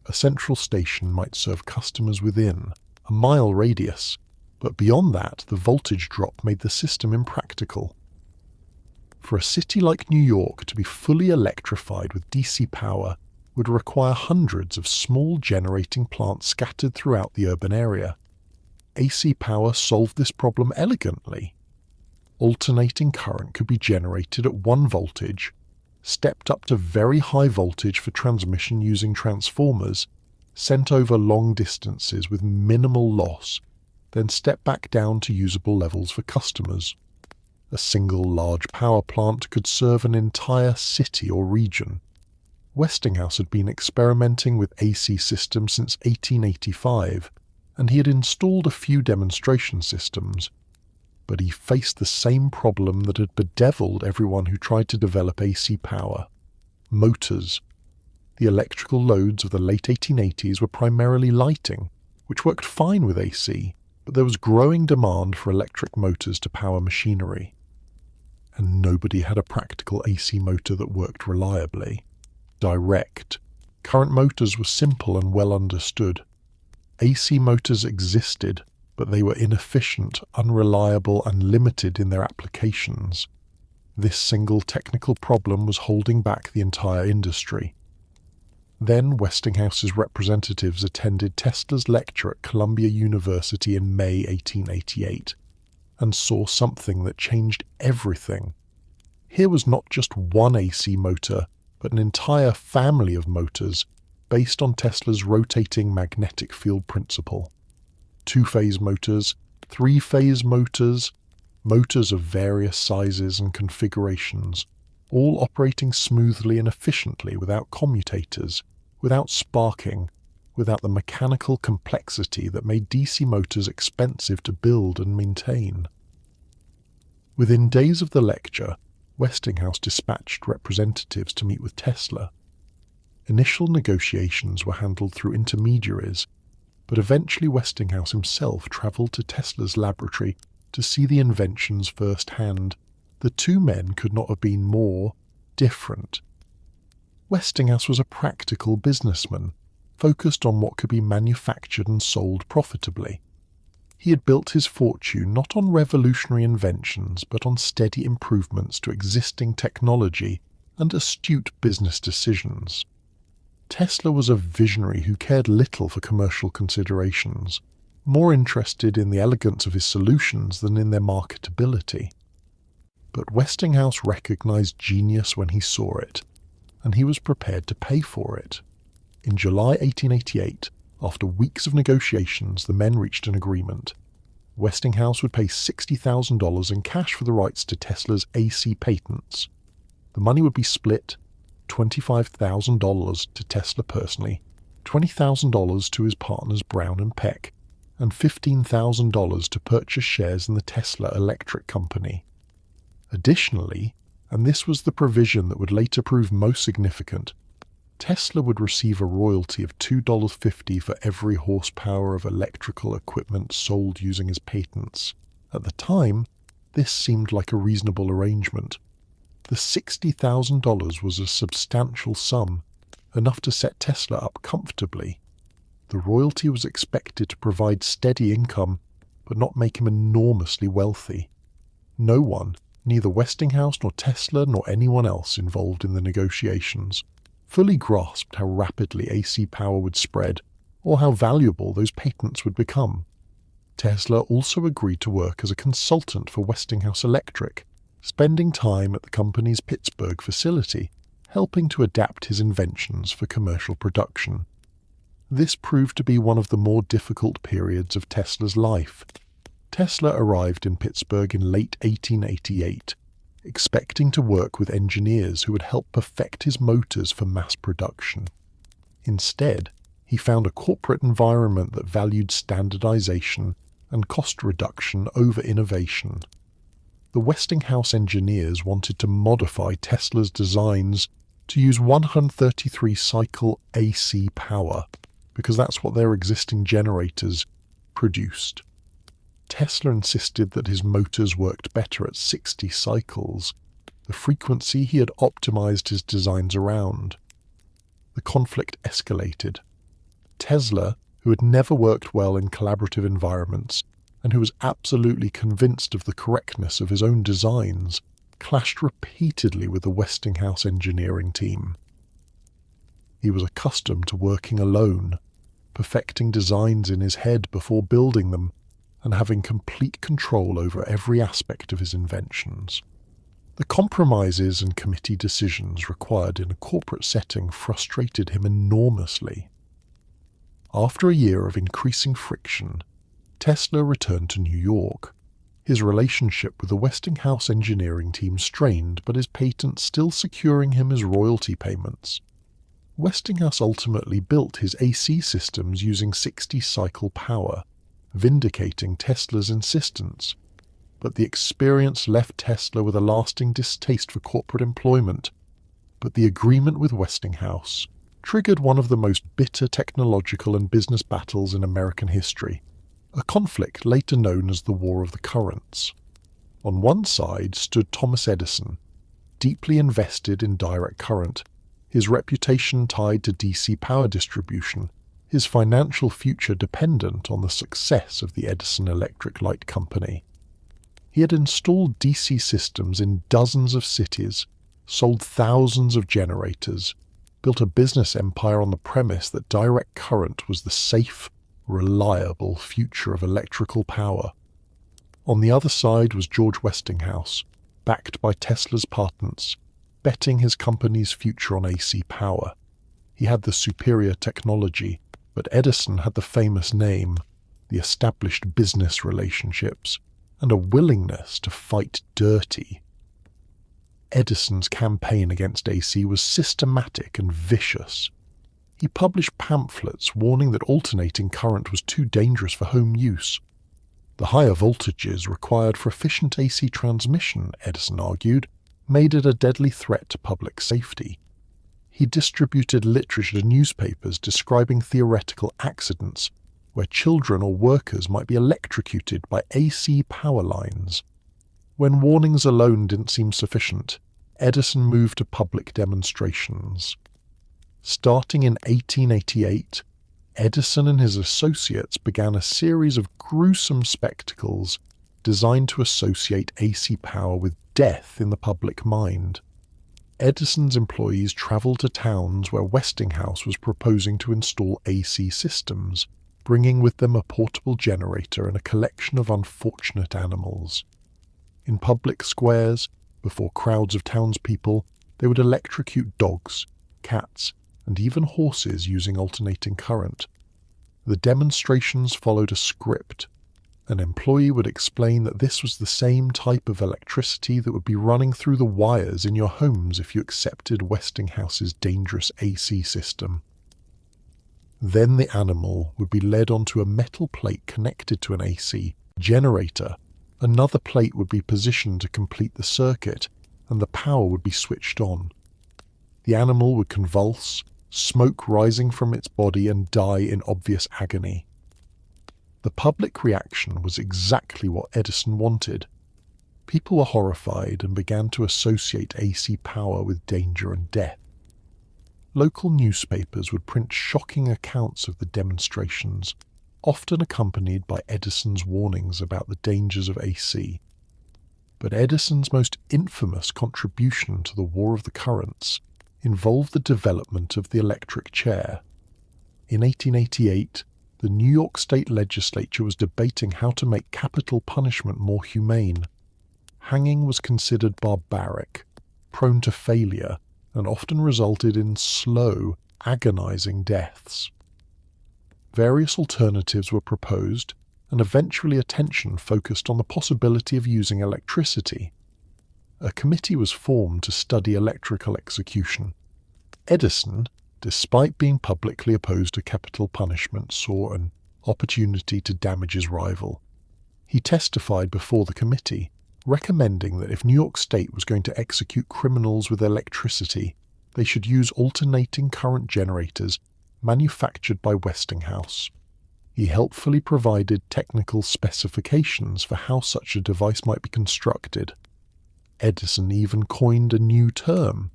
A central station might serve customers within a mile radius, but beyond that the voltage drop made the system impractical. For a city like New York to be fully electrified with DC power would require hundreds of small generating plants scattered throughout the urban area. AC power solved this problem elegantly. Alternating current could be generated at 1 voltage, stepped up to very high voltage for transmission using transformers, sent over long distances with minimal loss, then stepped back down to usable levels for customers. A single large power plant could serve an entire city or region. Westinghouse had been experimenting with AC systems since 1885, and he had installed a few demonstration systems. But he faced the same problem that had bedeviled everyone who tried to develop AC power: motors. The electrical loads of the late 1880s were primarily lighting, which worked fine with AC, but there was growing demand for electric motors to power machinery. And nobody had a practical AC motor that worked reliably. Direct current motors were simple and well understood. AC motors existed, but they were inefficient, unreliable, and limited in their applications. This single technical problem was holding back the entire industry. Then Westinghouse's representatives attended Tesla's lecture at Columbia University in May 1888 and saw something that changed everything. Here was not just one AC motor, but an entire family of motors based on Tesla's rotating magnetic field principle. 2-phase motors, 3-phase motors, motors of various sizes and configurations, all operating smoothly and efficiently without commutators, without sparking, without the mechanical complexity that made DC motors expensive to build and maintain. Within days of the lecture, Westinghouse dispatched representatives to meet with Tesla. Initial negotiations were handled through intermediaries, but eventually Westinghouse himself travelled to Tesla's laboratory to see the inventions firsthand. The two men could not have been more different. Westinghouse was a practical businessman, focused on what could be manufactured and sold profitably. He had built his fortune not on revolutionary inventions, but on steady improvements to existing technology and astute business decisions. Tesla was a visionary who cared little for commercial considerations, more interested in the elegance of his solutions than in their marketability. But Westinghouse recognized genius when he saw it, and he was prepared to pay for it. In July 1888, after weeks of negotiations, the men reached an agreement. Westinghouse would pay $60,000 in cash for the rights to Tesla's AC patents. The money would be split, $25,000 to Tesla personally, $20,000 to his partners Brown and Peck, and $15,000 to purchase shares in the Tesla Electric Company. Additionally, and this was the provision that would later prove most significant, Tesla would receive a royalty of $2.50 for every horsepower of electrical equipment sold using his patents. At the time, this seemed like a reasonable arrangement. The $60,000 was a substantial sum, enough to set Tesla up comfortably. The royalty was expected to provide steady income, but not make him enormously wealthy. No one, neither Westinghouse nor Tesla nor anyone else involved in the negotiations, fully grasped how rapidly AC power would spread, or how valuable those patents would become. Tesla also agreed to work as a consultant for Westinghouse Electric, spending time at the company's Pittsburgh facility, helping to adapt his inventions for commercial production. This proved to be one of the more difficult periods of Tesla's life. Tesla arrived in Pittsburgh in late 1888, expecting to work with engineers who would help perfect his motors for mass production. Instead, he found a corporate environment that valued standardization and cost reduction over innovation. The Westinghouse engineers wanted to modify Tesla's designs to use 133-cycle AC power, because that's what their existing generators produced. Tesla insisted that his motors worked better at 60 cycles, the frequency he had optimized his designs around. The conflict escalated. Tesla, who had never worked well in collaborative environments and who was absolutely convinced of the correctness of his own designs, clashed repeatedly with the Westinghouse engineering team. He was accustomed to working alone, perfecting designs in his head before building them, and having complete control over every aspect of his inventions. The compromises and committee decisions required in a corporate setting frustrated him enormously. After a year of increasing friction, Tesla returned to New York. His relationship with the Westinghouse engineering team strained, but his patents still securing him his royalty payments. Westinghouse ultimately built his AC systems using 60-cycle power, vindicating Tesla's insistence. But the experience left Tesla with a lasting distaste for corporate employment. But the agreement with Westinghouse triggered one of the most bitter technological and business battles in American history, a conflict later known as the War of the Currents. On one side stood Thomas Edison, deeply invested in direct current, his reputation tied to DC power distribution, his financial future dependent on the success of the Edison Electric Light Company. He had installed DC systems in dozens of cities, sold thousands of generators, built a business empire on the premise that direct current was the safe, reliable future of electrical power. On the other side was George Westinghouse, backed by Tesla's patents, betting his company's future on AC power. He had the superior technology, but Edison had the famous name, the established business relationships, and a willingness to fight dirty. Edison's campaign against AC was systematic and vicious. He published pamphlets warning that alternating current was too dangerous for home use. The higher voltages required for efficient AC transmission, Edison argued, made it a deadly threat to public safety. He distributed literature to newspapers describing theoretical accidents where children or workers might be electrocuted by AC power lines. When warnings alone didn't seem sufficient, Edison moved to public demonstrations. Starting in 1888, Edison and his associates began a series of gruesome spectacles designed to associate AC power with death in the public mind. Edison's employees traveled to towns where Westinghouse was proposing to install AC systems, bringing with them a portable generator and a collection of unfortunate animals. In public squares, Before crowds of townspeople, they would electrocute dogs, cats, and even horses using alternating current. The demonstrations followed a script. An employee would explain that this was the same type of electricity that would be running through the wires in your homes if you accepted Westinghouse's dangerous AC system. Then the animal would be led onto a metal plate connected to an AC generator. Another plate would be positioned to complete the circuit, and the power would be switched on. The animal would convulse, smoke rising from its body, and die in obvious agony. The public reaction was exactly what Edison wanted. People were horrified and began to associate AC power with danger and death. Local newspapers would print shocking accounts of the demonstrations, often accompanied by Edison's warnings about the dangers of AC. But Edison's most infamous contribution to the War of the Currents involved the development of the electric chair. In 1888, the New York State Legislature was debating how to make capital punishment more humane. Hanging was considered barbaric, prone to failure, and often resulted in slow, agonizing deaths. Various alternatives were proposed, and eventually attention focused on the possibility of using electricity. A committee was formed to study electrical execution. Edison, despite being publicly opposed to capital punishment, saw an opportunity to damage his rival. He testified before the committee, recommending that if New York State was going to execute criminals with electricity, they should use alternating current generators manufactured by Westinghouse. He helpfully provided technical specifications for how such a device might be constructed. Edison even coined a new term.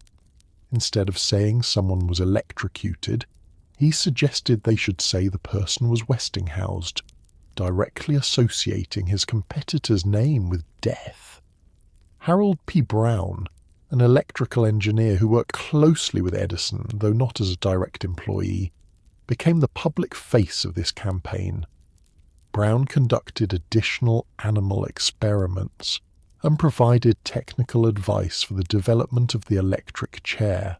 Instead of saying someone was electrocuted, he suggested they should say the person was Westinghoused, directly associating his competitor's name with death. Harold P. Brown, an electrical engineer who worked closely with Edison, though not as a direct employee, became the public face of this campaign. Brown conducted additional animal experiments and provided technical advice for the development of the electric chair.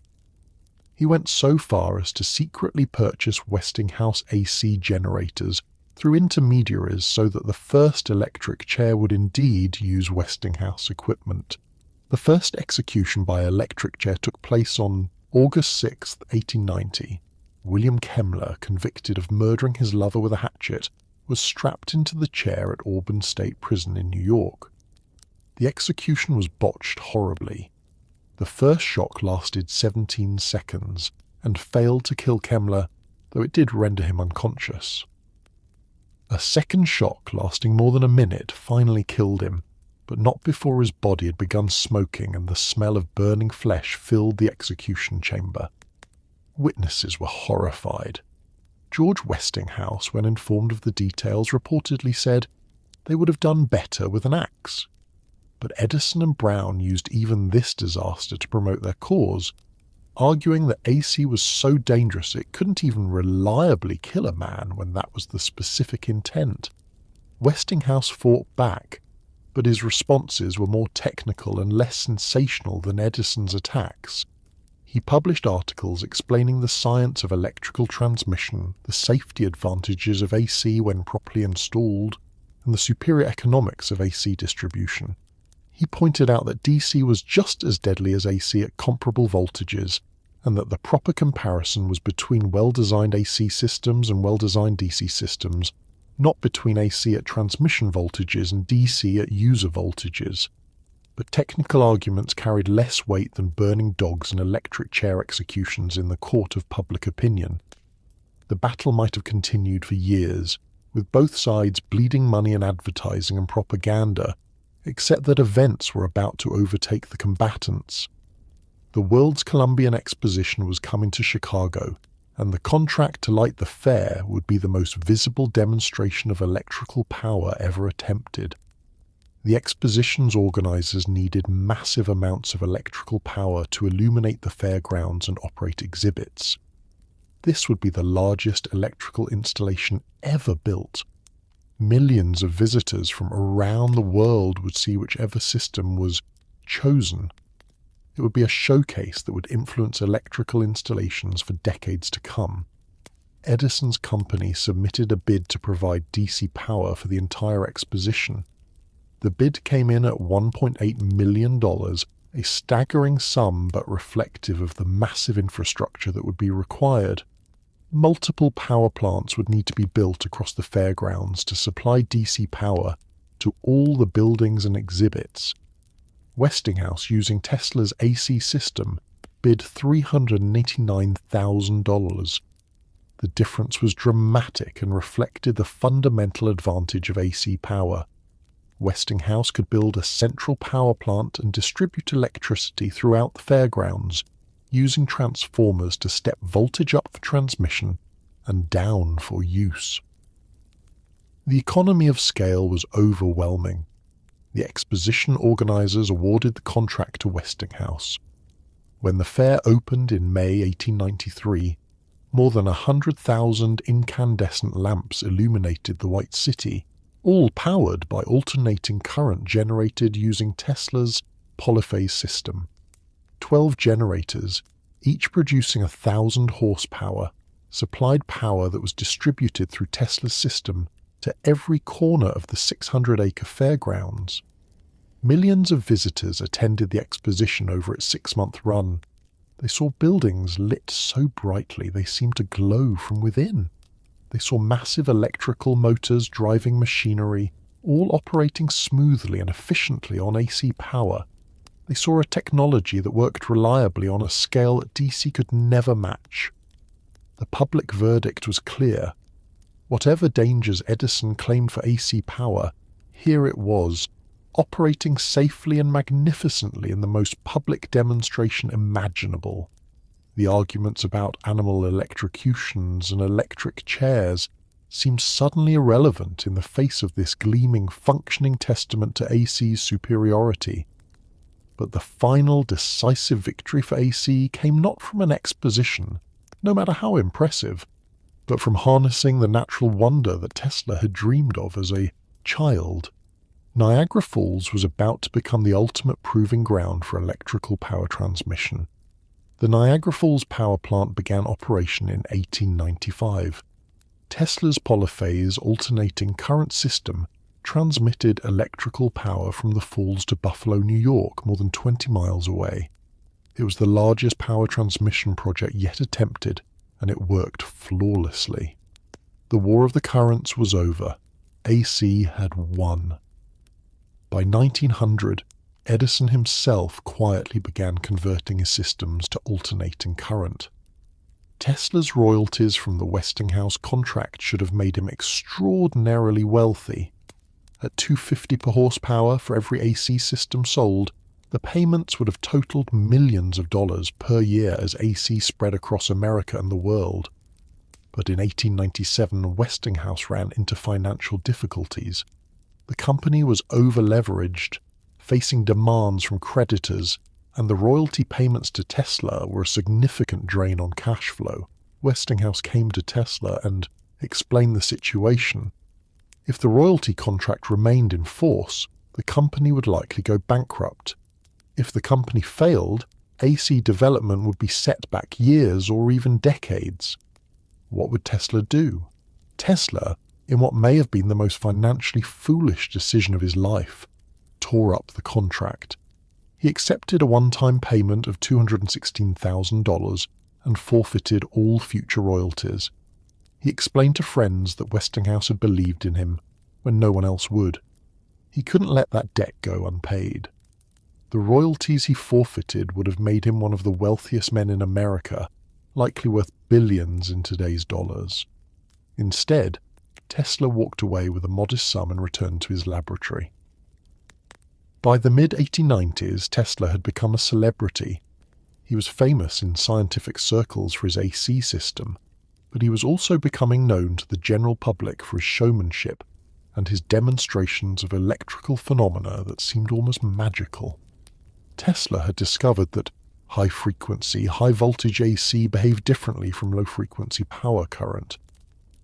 He went so far as to secretly purchase Westinghouse AC generators through intermediaries so that the first electric chair would indeed use Westinghouse equipment. The first execution by electric chair took place on August 6, 1890. William Kemmler, convicted of murdering his lover with a hatchet, was strapped into the chair at Auburn State Prison in New York. The execution was botched horribly. The first shock lasted 17 seconds and failed to kill Kemmler, though it did render him unconscious. A second shock lasting more than a minute finally killed him, but not before his body had begun smoking and the smell of burning flesh filled the execution chamber. Witnesses were horrified. George Westinghouse, when informed of the details, reportedly said they would have done better with an axe. But Edison and Brown used even this disaster to promote their cause, arguing that AC was so dangerous it couldn't even reliably kill a man when that was the specific intent. Westinghouse fought back, but his responses were more technical and less sensational than Edison's attacks. He published articles explaining the science of electrical transmission, the safety advantages of AC when properly installed, and the superior economics of AC distribution. He pointed out that DC was just as deadly as AC at comparable voltages, and that the proper comparison was between well-designed AC systems and well-designed DC systems, not between AC at transmission voltages and DC at user voltages. But technical arguments carried less weight than burning dogs and electric chair executions in the court of public opinion. The battle might have continued for years, with both sides bleeding money in advertising and propaganda, except that events were about to overtake the combatants. The World's Columbian Exposition was coming to Chicago, and the contract to light the fair would be the most visible demonstration of electrical power ever attempted. The exposition's organizers needed massive amounts of electrical power to illuminate the fairgrounds and operate exhibits. This would be the largest electrical installation ever built. Millions of visitors from around the world would see whichever system was chosen. It would be a showcase that would influence electrical installations for decades to come. Edison's company submitted a bid to provide DC power for the entire exposition. The bid came in at $1.8 million, a staggering sum but reflective of the massive infrastructure that would be required. Multiple power plants would need to be built across the fairgrounds to supply DC power to all the buildings and exhibits. Westinghouse, using Tesla's AC system, bid $389,000. The difference was dramatic and reflected the fundamental advantage of AC power. Westinghouse could build a central power plant and distribute electricity throughout the fairgrounds, using transformers to step voltage up for transmission and down for use. The economy of scale was overwhelming. The exposition organizers awarded the contract to Westinghouse. When the fair opened in May 1893, more than 100,000 incandescent lamps illuminated the White City, all powered by alternating current generated using Tesla's polyphase system. 12 generators, each producing 1,000 horsepower, supplied power that was distributed through Tesla's system to every corner of the 600-acre fairgrounds. Millions of visitors attended the exposition over its 6-month run. They saw buildings lit so brightly they seemed to glow from within. They saw massive electrical motors driving machinery, all operating smoothly and efficiently on AC power. They saw a technology that worked reliably on a scale that DC could never match. The public verdict was clear. Whatever dangers Edison claimed for AC power, here it was, operating safely and magnificently in the most public demonstration imaginable. The arguments about animal electrocutions and electric chairs seemed suddenly irrelevant in the face of this gleaming, functioning testament to AC's superiority. But the final decisive victory for AC came not from an exposition, no matter how impressive, but from harnessing the natural wonder that Tesla had dreamed of as a child. Niagara Falls was about to become the ultimate proving ground for electrical power transmission. The Niagara Falls power plant began operation in 1895. Tesla's polyphase alternating current system transmitted electrical power from the falls to Buffalo, New York, more than 20 miles away. It was the largest power transmission project yet attempted, and it worked flawlessly. The War of the Currents was over. AC had won. By 1900, Edison himself quietly began converting his systems to alternating current. Tesla's royalties from the Westinghouse contract should have made him extraordinarily wealthy. At $250 per horsepower for every AC system sold, the payments would have totaled millions of dollars per year as AC spread across America and the world. But in 1897, Westinghouse ran into financial difficulties. The company was over-leveraged, facing demands from creditors, and the royalty payments to Tesla were a significant drain on cash flow. Westinghouse came to Tesla and explained the situation. If the royalty contract remained in force, the company would likely go bankrupt. If the company failed, AC development would be set back years or even decades. What would Tesla do? Tesla, in what may have been the most financially foolish decision of his life, tore up the contract. He accepted a one-time payment of $216,000 and forfeited all future royalties. He explained to friends that Westinghouse had believed in him when no one else would. He couldn't let that debt go unpaid. The royalties he forfeited would have made him one of the wealthiest men in America, likely worth billions in today's dollars. Instead, Tesla walked away with a modest sum and returned to his laboratory. By the mid-1890s, Tesla had become a celebrity. He was famous in scientific circles for his AC system, but he was also becoming known to the general public for his showmanship and his demonstrations of electrical phenomena that seemed almost magical. Tesla had discovered that high-frequency, high-voltage AC behaved differently from low-frequency power current.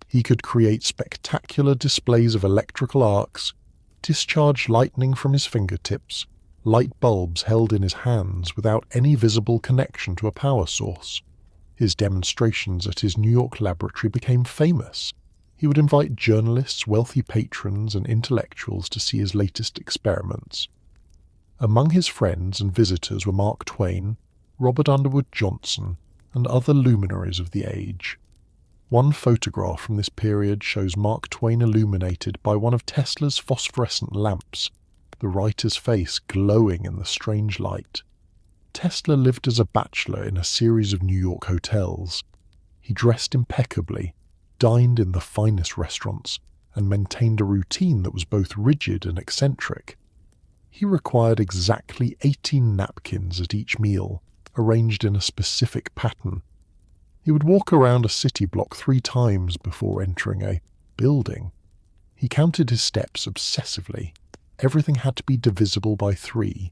He could create spectacular displays of electrical arcs, discharge lightning from his fingertips, light bulbs held in his hands without any visible connection to a power source. His demonstrations at his New York laboratory became famous. He would invite journalists, wealthy patrons, and intellectuals to see his latest experiments. Among his friends and visitors were Mark Twain, Robert Underwood Johnson, and other luminaries of the age. One photograph from this period shows Mark Twain illuminated by one of Tesla's phosphorescent lamps, the writer's face glowing in the strange light. Tesla lived as a bachelor in a series of New York hotels. He dressed impeccably, dined in the finest restaurants, and maintained a routine that was both rigid and eccentric. He required exactly 18 napkins at each meal, arranged in a specific pattern. He would walk around a city block 3 times before entering a building. He counted his steps obsessively. Everything had to be divisible by 3.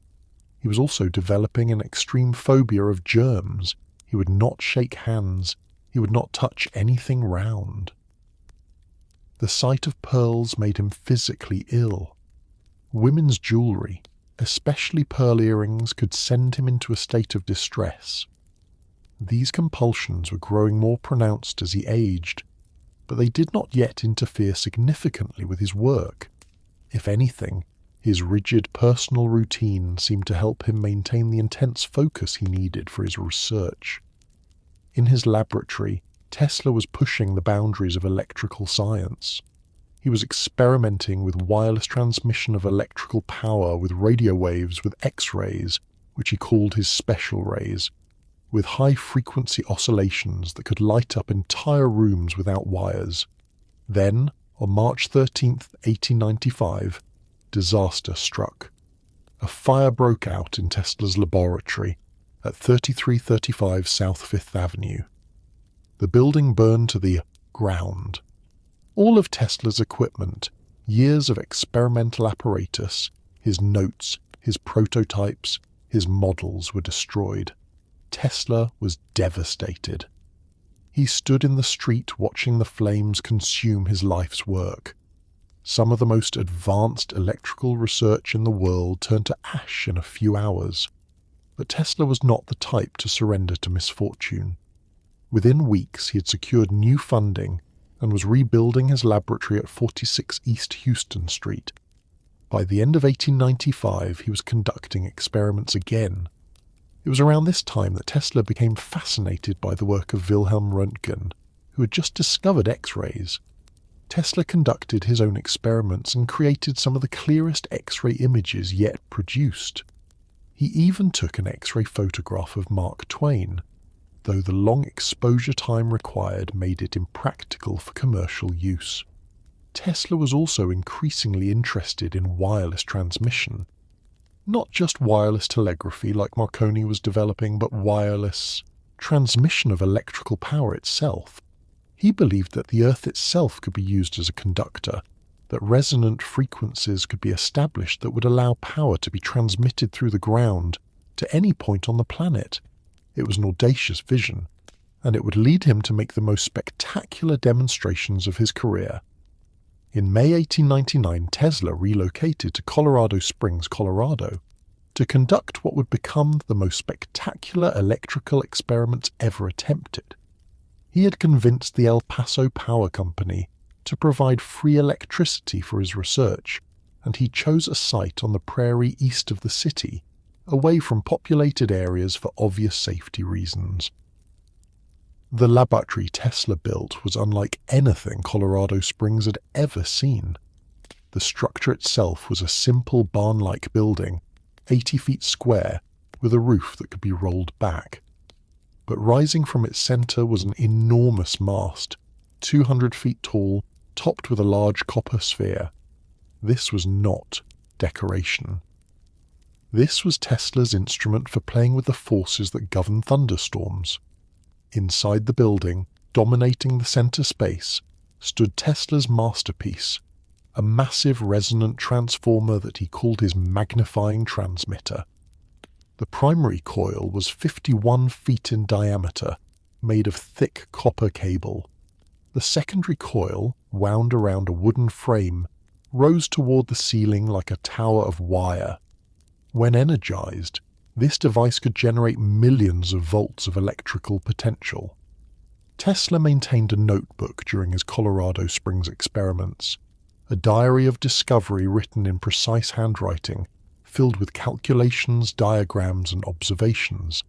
He was also developing an extreme phobia of germs. He would not shake hands. He would not touch anything round. The sight of pearls made him physically ill. Women's jewellery, especially pearl earrings, could send him into a state of distress. These compulsions were growing more pronounced as he aged, but they did not yet interfere significantly with his work. If anything, his rigid personal routine seemed to help him maintain the intense focus he needed for his research. In his laboratory, Tesla was pushing the boundaries of electrical science. He was experimenting with wireless transmission of electrical power with radio waves with X-rays, which he called his special rays, with high-frequency oscillations that could light up entire rooms without wires. Then, on March 13, 1895, disaster struck. A fire broke out in Tesla's laboratory at 3335 South Fifth Avenue. The building burned to the ground. All of Tesla's equipment, years of experimental apparatus, his notes, his prototypes, his models were destroyed. Tesla was devastated. He stood in the street watching the flames consume his life's work. Some of the most advanced electrical research in the world turned to ash in a few hours. But Tesla was not the type to surrender to misfortune. Within weeks he had secured new funding and was rebuilding his laboratory at 46 East Houston Street. By the end of 1895, he was conducting experiments again. It was around this time that Tesla became fascinated by the work of Wilhelm Röntgen, who had just discovered X-rays. Tesla conducted his own experiments and created some of the clearest X-ray images yet produced. He even took an X-ray photograph of Mark Twain, though the long exposure time required made it impractical for commercial use. Tesla was also increasingly interested in wireless transmission. Not just wireless telegraphy like Marconi was developing, but wireless transmission of electrical power itself. He believed that the Earth itself could be used as a conductor, that resonant frequencies could be established that would allow power to be transmitted through the ground to any point on the planet. It was an audacious vision, and it would lead him to make the most spectacular demonstrations of his career. In May 1899, Tesla relocated to Colorado Springs, Colorado, to conduct what would become the most spectacular electrical experiments ever attempted. He had convinced the El Paso Power Company to provide free electricity for his research, and he chose a site on the prairie east of the city, away from populated areas for obvious safety reasons. The laboratory Tesla built was unlike anything Colorado Springs had ever seen. The structure itself was a simple barn-like building, 80 feet square, with a roof that could be rolled back. But rising from its center was an enormous mast, 200 feet tall, topped with a large copper sphere. This was not decoration. This was Tesla's instrument for playing with the forces that govern thunderstorms. Inside the building, dominating the center space, stood Tesla's masterpiece, a massive resonant transformer that he called his magnifying transmitter. The primary coil was 51 feet in diameter, made of thick copper cable. The secondary coil, wound around a wooden frame, rose toward the ceiling like a tower of wire. When energized, this device could generate millions of volts of electrical potential. Tesla maintained a notebook during his Colorado Springs experiments, a diary of discovery written in precise handwriting, filled with calculations, diagrams, and observations.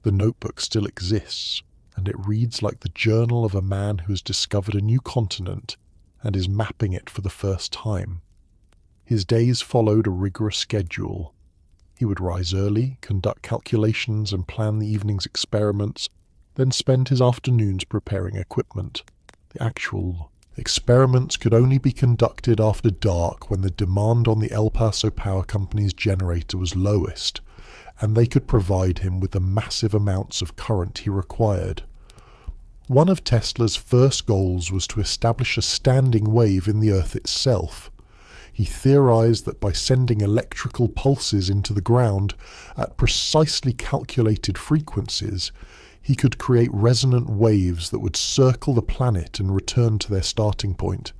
The notebook still exists, and it reads like the journal of a man who has discovered a new continent and is mapping it for the first time. His days followed a rigorous schedule. He would rise early, conduct calculations, and plan the evening's experiments, then spend his afternoons preparing equipment. The actual experiments could only be conducted after dark when the demand on the El Paso Power Company's generator was lowest, and they could provide him with the massive amounts of current he required. One of Tesla's first goals was to establish a standing wave in the Earth itself. He theorized that by sending electrical pulses into the ground at precisely calculated frequencies, he could create resonant waves that would circle the planet and return to their starting point.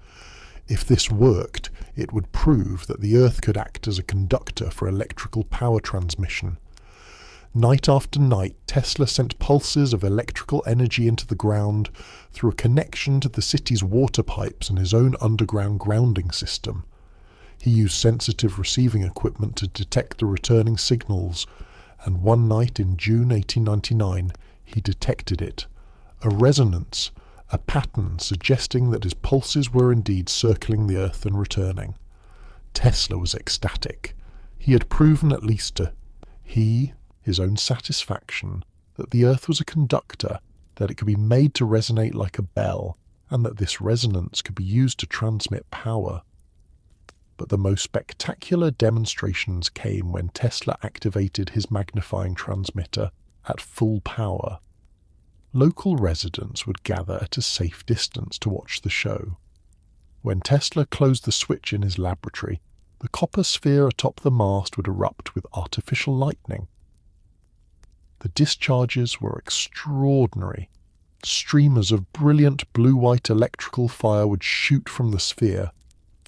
If this worked, it would prove that the Earth could act as a conductor for electrical power transmission. Night after night, Tesla sent pulses of electrical energy into the ground through a connection to the city's water pipes and his own underground grounding system. He used sensitive receiving equipment to detect the returning signals, and one night in June 1899, he detected it. A resonance, a pattern suggesting that his pulses were indeed circling the Earth and returning. Tesla was ecstatic. He had proven at least to his own satisfaction, that the Earth was a conductor, that it could be made to resonate like a bell, and that this resonance could be used to transmit power. But the most spectacular demonstrations came when Tesla activated his magnifying transmitter at full power. Local residents would gather at a safe distance to watch the show. When Tesla closed the switch in his laboratory, the copper sphere atop the mast would erupt with artificial lightning. The discharges were extraordinary. Streamers of brilliant blue-white electrical fire would shoot from the sphere,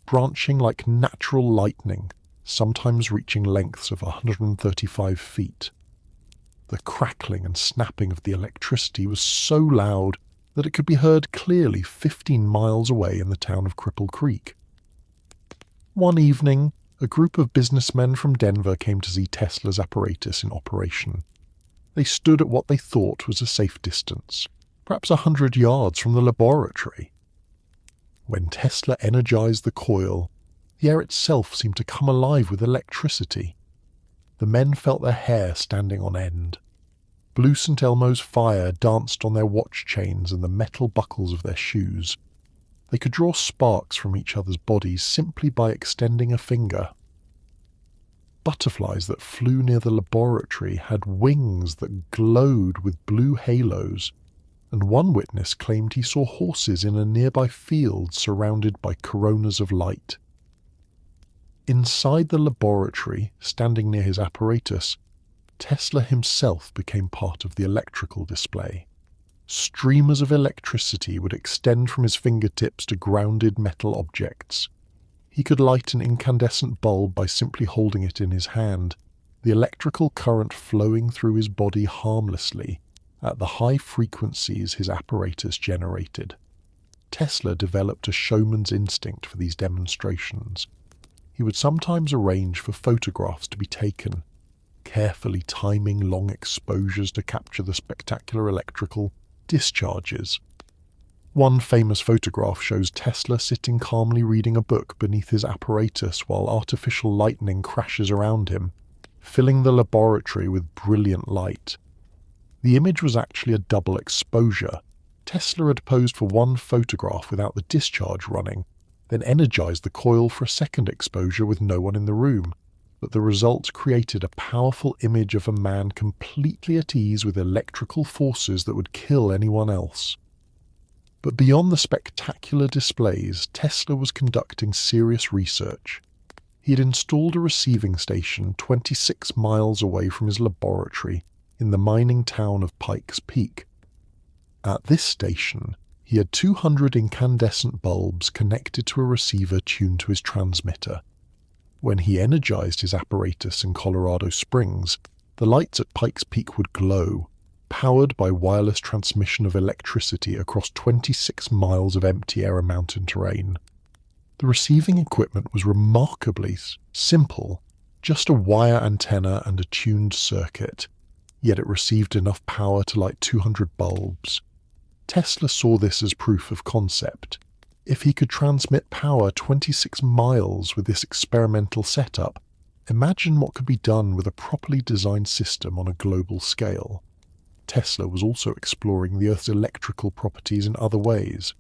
branching like natural lightning, sometimes reaching lengths of 135 feet. The crackling and snapping of the electricity was so loud that it could be heard clearly 15 miles away in the town of Cripple Creek. One evening, a group of businessmen from Denver came to see Tesla's apparatus in operation. They stood at what they thought was a safe distance, perhaps 100 yards from the laboratory. When Tesla energized the coil, the air itself seemed to come alive with electricity. The men felt their hair standing on end. Blue St. Elmo's fire danced on their watch chains and the metal buckles of their shoes. They could draw sparks from each other's bodies simply by extending a finger. Butterflies that flew near the laboratory had wings that glowed with blue halos, and one witness claimed he saw horses in a nearby field surrounded by coronas of light. Inside the laboratory, standing near his apparatus, Tesla himself became part of the electrical display. Streamers of electricity would extend from his fingertips to grounded metal objects. He could light an incandescent bulb by simply holding it in his hand, the electrical current flowing through his body harmlessly at the high frequencies his apparatus generated. Tesla developed a showman's instinct for these demonstrations. He would sometimes arrange for photographs to be taken, carefully timing long exposures to capture the spectacular electrical discharges. One famous photograph shows Tesla sitting calmly reading a book beneath his apparatus while artificial lightning crashes around him, filling the laboratory with brilliant light. The image was actually a double exposure. Tesla had posed for one photograph without the discharge running, then energized the coil for a second exposure with no one in the room. But the result created a powerful image of a man completely at ease with electrical forces that would kill anyone else. But beyond the spectacular displays, Tesla was conducting serious research. He had installed a receiving station 26 miles away from his laboratory in the mining town of Pikes Peak. At this station, he had 200 incandescent bulbs connected to a receiver tuned to his transmitter. When he energized his apparatus in Colorado Springs, the lights at Pikes Peak would glow, powered by wireless transmission of electricity across 26 miles of empty air and mountain terrain. The receiving equipment was remarkably simple, just a wire antenna and a tuned circuit, yet it received enough power to light 200 bulbs. Tesla saw this as proof of concept. If he could transmit power 26 miles with this experimental setup, imagine what could be done with a properly designed system on a global scale. Tesla was also exploring the Earth's electrical properties in other ways.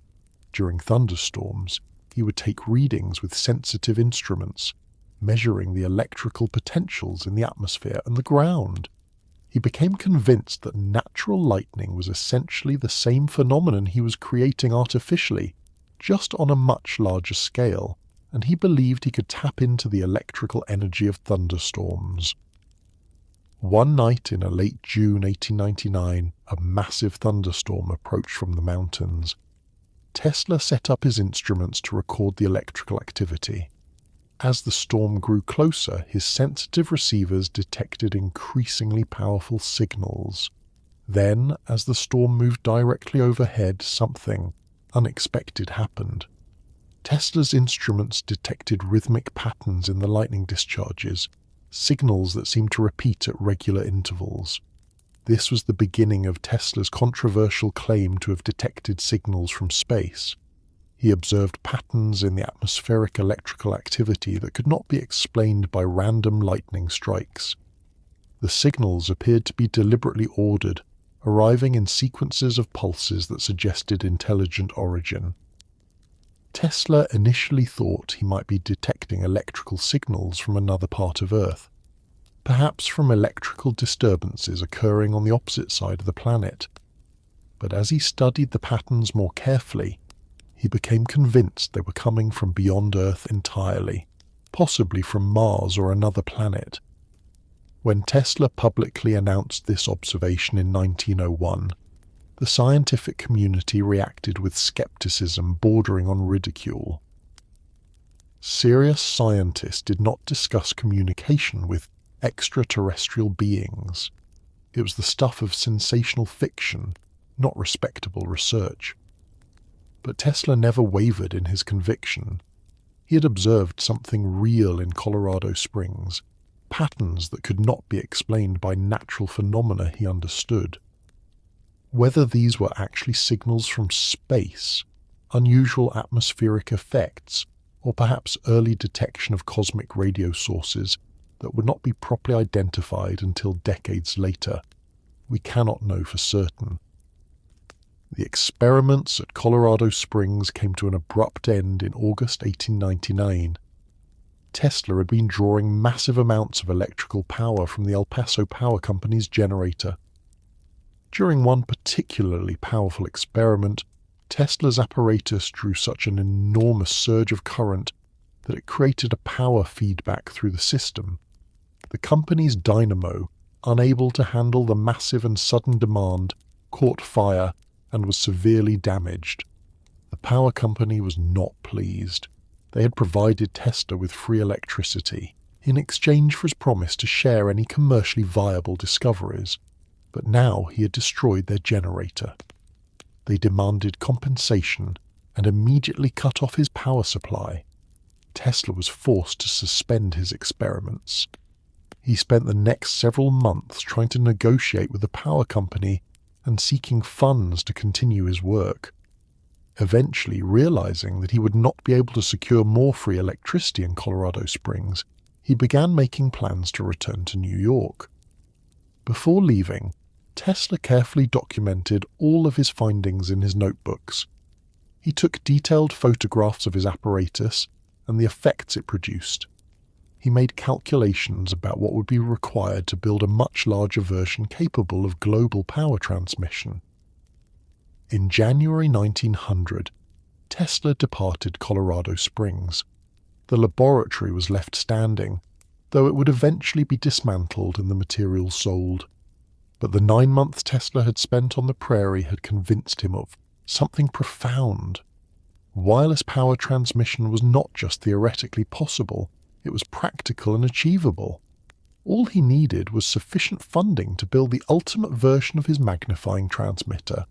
During thunderstorms, he would take readings with sensitive instruments, measuring the electrical potentials in the atmosphere and the ground. He became convinced that natural lightning was essentially the same phenomenon he was creating artificially, just on a much larger scale, and he believed he could tap into the electrical energy of thunderstorms. One night in late June 1899, a massive thunderstorm approached from the mountains. Tesla set up his instruments to record the electrical activity. As the storm grew closer, his sensitive receivers detected increasingly powerful signals. Then, as the storm moved directly overhead, something unexpected happened. Tesla's instruments detected rhythmic patterns in the lightning discharges, signals that seemed to repeat at regular intervals. This was the beginning of Tesla's controversial claim to have detected signals from space. He observed patterns in the atmospheric electrical activity that could not be explained by random lightning strikes. The signals appeared to be deliberately ordered, arriving in sequences of pulses that suggested intelligent origin. Tesla initially thought he might be detecting electrical signals from another part of Earth, perhaps from electrical disturbances occurring on the opposite side of the planet. But as he studied the patterns more carefully, he became convinced they were coming from beyond Earth entirely, possibly from Mars or another planet. When Tesla publicly announced this observation in 1901, the scientific community reacted with skepticism bordering on ridicule. Serious scientists did not discuss communication with extraterrestrial beings. It was the stuff of sensational fiction, not respectable research. But Tesla never wavered in his conviction. He had observed something real in Colorado Springs, patterns that could not be explained by natural phenomena he understood. Whether these were actually signals from space, unusual atmospheric effects, or perhaps early detection of cosmic radio sources that would not be properly identified until decades later, we cannot know for certain. The experiments at Colorado Springs came to an abrupt end in August 1899. Tesla had been drawing massive amounts of electrical power from the El Paso Power Company's generator. During one particularly powerful experiment, Tesla's apparatus drew such an enormous surge of current that it created a power feedback through the system. The company's dynamo, unable to handle the massive and sudden demand, caught fire and was severely damaged. The power company was not pleased. They had provided Tesla with free electricity in exchange for his promise to share any commercially viable discoveries, but now he had destroyed their generator. They demanded compensation and immediately cut off his power supply. Tesla was forced to suspend his experiments. He spent the next several months trying to negotiate with the power company and seeking funds to continue his work. Eventually, realizing that he would not be able to secure more free electricity in Colorado Springs, he began making plans to return to New York. Before leaving, Tesla carefully documented all of his findings in his notebooks. He took detailed photographs of his apparatus and the effects it produced. He made calculations about what would be required to build a much larger version capable of global power transmission. In January 1900, Tesla departed Colorado Springs. The laboratory was left standing, though it would eventually be dismantled and the materials sold. But the 9 months Tesla had spent on the prairie had convinced him of something profound. Wireless power transmission was not just theoretically possible, It was practical and achievable. All he needed was sufficient funding to build the ultimate version of his magnifying transmitter.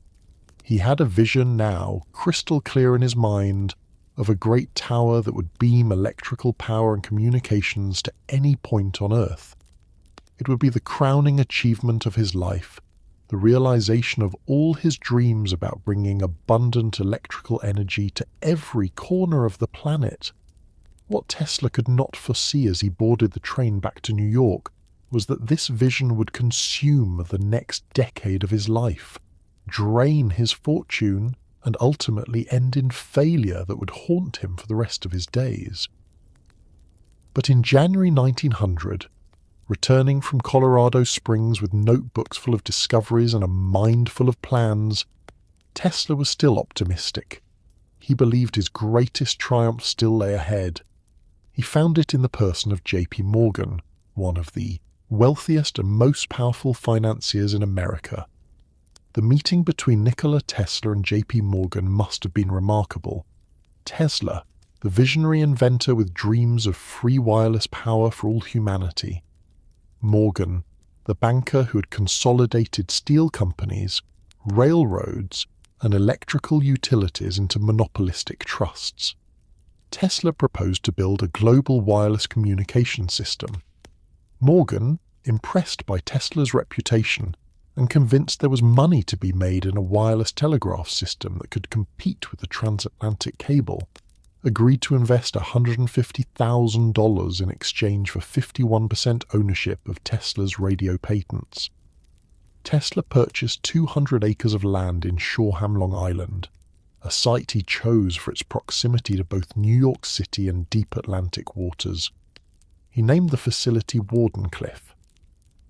He had a vision now, crystal clear in his mind, of a great tower that would beam electrical power and communications to any point on Earth. It would be the crowning achievement of his life, the realization of all his dreams about bringing abundant electrical energy to every corner of the planet. What Tesla could not foresee as he boarded the train back to New York was that this vision would consume the next decade of his life, drain his fortune, and ultimately end in failure that would haunt him for the rest of his days. But in January 1900, returning from Colorado Springs with notebooks full of discoveries and a mind full of plans, Tesla was still optimistic. He believed his greatest triumph still lay ahead. He found it in the person of J.P. Morgan, one of the wealthiest and most powerful financiers in America. The meeting between Nikola Tesla and J.P. Morgan must have been remarkable. Tesla, the visionary inventor with dreams of free wireless power for all humanity. Morgan, the banker who had consolidated steel companies, railroads, and electrical utilities into monopolistic trusts. Tesla proposed to build a global wireless communication system. Morgan, impressed by Tesla's reputation and convinced there was money to be made in a wireless telegraph system that could compete with the transatlantic cable, agreed to invest $150,000 in exchange for 51% ownership of Tesla's radio patents. Tesla purchased 200 acres of land in Shoreham, Long Island, a site he chose for its proximity to both New York City and deep Atlantic waters. He named the facility Wardenclyffe.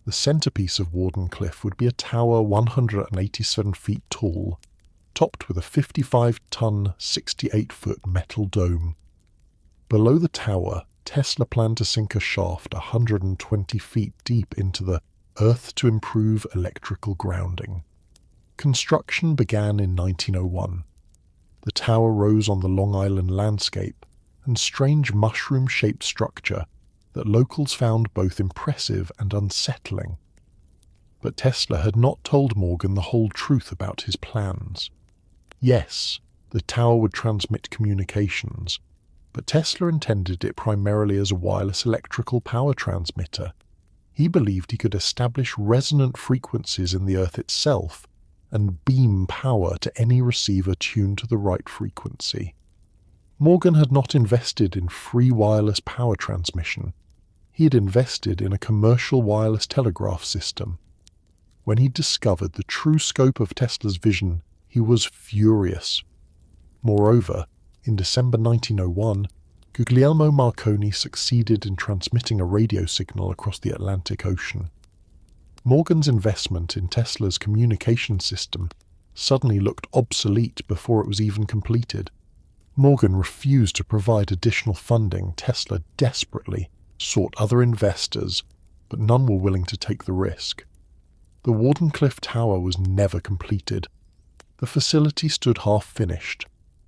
The centerpiece of Wardenclyffe would be a tower 187 feet tall, topped with a 55-ton, 68-foot metal dome. Below the tower, Tesla planned to sink a shaft 120 feet deep into the earth to improve electrical grounding. Construction began in 1901. The tower rose on the Long Island landscape and strange mushroom-shaped structure that locals found both impressive and unsettling. But Tesla had not told Morgan the whole truth about his plans. Yes, the tower would transmit communications, but Tesla intended it primarily as a wireless electrical power transmitter. He believed he could establish resonant frequencies in the Earth itself and beam power to any receiver tuned to the right frequency. Morgan had not invested in free wireless power transmission. He had invested in a commercial wireless telegraph system. When he discovered the true scope of Tesla's vision, he was furious. Moreover, in December 1901, Guglielmo Marconi succeeded in transmitting a radio signal across the Atlantic Ocean. Morgan's investment in Tesla's communication system suddenly looked obsolete before it was even completed. Morgan refused to provide additional funding. Tesla desperately sought other investors, but none were willing to take the risk. The Wardenclyffe Tower was never completed. The facility stood half-finished,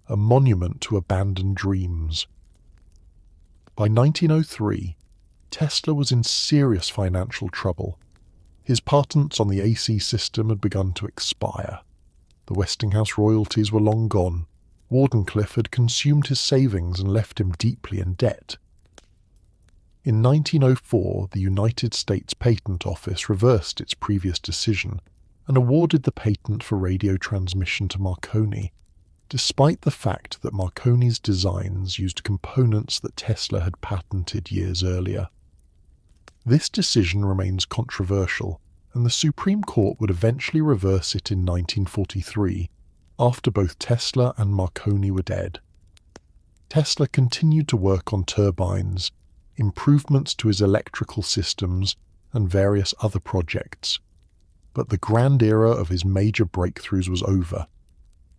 a monument to abandoned dreams. By 1903, Tesla was in serious financial trouble. His patents on the AC system had begun to expire. The Westinghouse royalties were long gone. Wardenclyffe had consumed his savings and left him deeply in debt. In 1904, the United States Patent Office reversed its previous decision and awarded the patent for radio transmission to Marconi, despite the fact that Marconi's designs used components that Tesla had patented years earlier. This decision remains controversial, and the Supreme Court would eventually reverse it in 1943, after both Tesla and Marconi were dead. Tesla continued to work on turbines, improvements to his electrical systems, and various other projects. But the grand era of his major breakthroughs was over.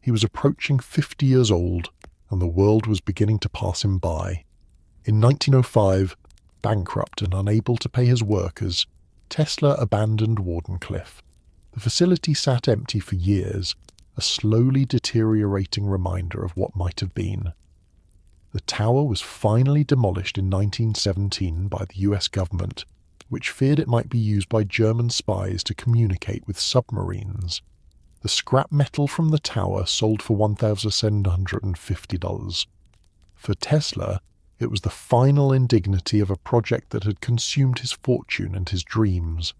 He was approaching 50 years old, and the world was beginning to pass him by. In 1905, bankrupt and unable to pay his workers, Tesla abandoned Wardenclyffe. The facility sat empty for years, a slowly deteriorating reminder of what might have been. The tower was finally demolished in 1917 by the US government, which feared it might be used by German spies to communicate with submarines. The scrap metal from the tower sold for $1,750. For Tesla, it was the final indignity of a project that had consumed his fortune and his dreams.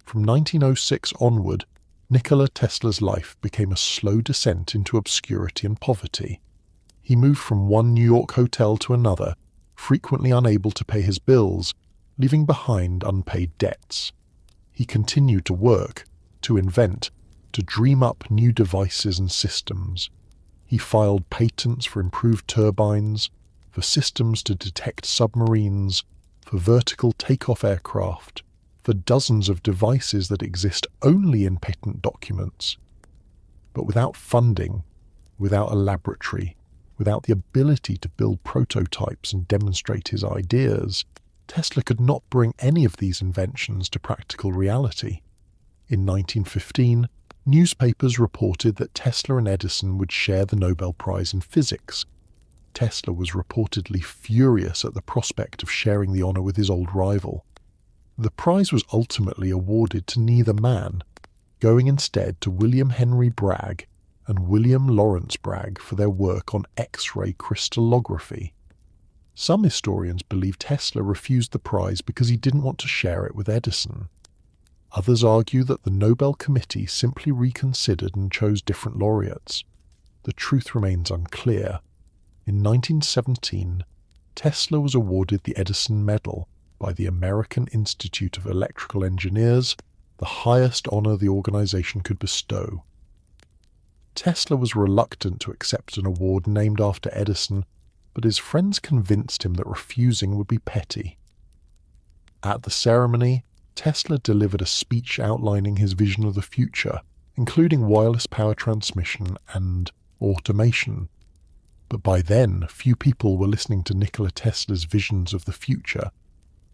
From 1906 onward, Nikola Tesla's life became a slow descent into obscurity and poverty. He moved from one New York hotel to another, frequently unable to pay his bills, leaving behind unpaid debts. He continued to work, to invent, to dream up new devices and systems. He filed patents for improved turbines, for systems to detect submarines, for vertical takeoff aircraft, for dozens of devices that exist only in patent documents. But without funding, without a laboratory, without the ability to build prototypes and demonstrate his ideas, Tesla could not bring any of these inventions to practical reality. In 1915, newspapers reported that Tesla and Edison would share the Nobel Prize in Physics. Tesla was reportedly furious at the prospect of sharing the honor with his old rival. The prize was ultimately awarded to neither man, going instead to William Henry Bragg and William Lawrence Bragg for their work on X-ray crystallography. Some historians believe Tesla refused the prize because he didn't want to share it with Edison. Others argue that the Nobel Committee simply reconsidered and chose different laureates. The truth remains unclear. In 1917, Tesla was awarded the Edison Medal by the American Institute of Electrical Engineers, the highest honor the organization could bestow. Tesla was reluctant to accept an award named after Edison, but his friends convinced him that refusing would be petty. At the ceremony, Tesla delivered a speech outlining his vision of the future, including wireless power transmission and automation. But by then, few people were listening to Nikola Tesla's visions of the future.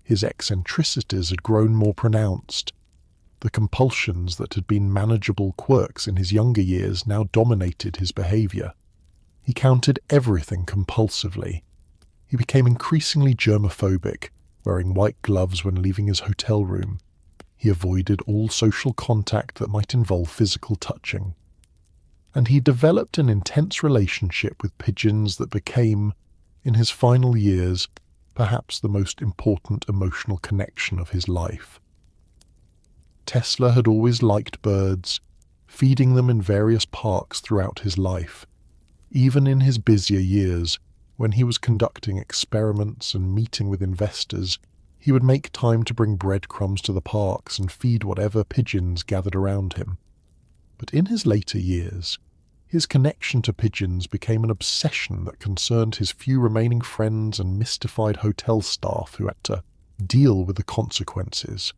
His eccentricities had grown more pronounced. The compulsions that had been manageable quirks in his younger years now dominated his behavior. He counted everything compulsively. He became increasingly germophobic, wearing white gloves when leaving his hotel room. He avoided all social contact that might involve physical touching. And he developed an intense relationship with pigeons that became, in his final years, perhaps the most important emotional connection of his life. Tesla had always liked birds, feeding them in various parks throughout his life. Even in his busier years, when he was conducting experiments and meeting with investors, he would make time to bring breadcrumbs to the parks and feed whatever pigeons gathered around him. But in his later years, his connection to pigeons became an obsession that concerned his few remaining friends and mystified hotel staff who had to deal with the consequences.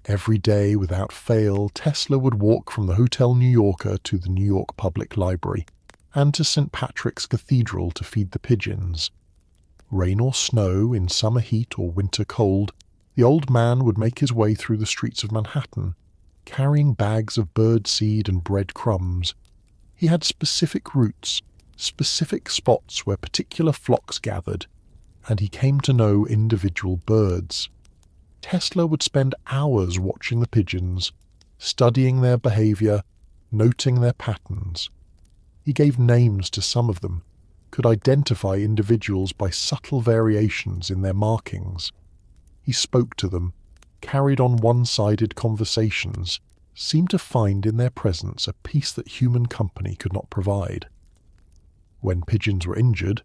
Every day, without fail, Tesla would walk from the Hotel New Yorker to the New York Public Library and to St. Patrick's Cathedral to feed the pigeons. Rain or snow, in summer heat or winter cold, the old man would make his way through the streets of Manhattan, carrying bags of bird seed and bread crumbs. He had specific routes, specific spots where particular flocks gathered, and he came to know individual birds. Tesla would spend hours watching the pigeons, studying their behavior, noting their patterns. He gave names to some of them, could identify individuals by subtle variations in their markings. He spoke to them, carried on one-sided conversations, seemed to find in their presence a peace that human company could not provide. When pigeons were injured,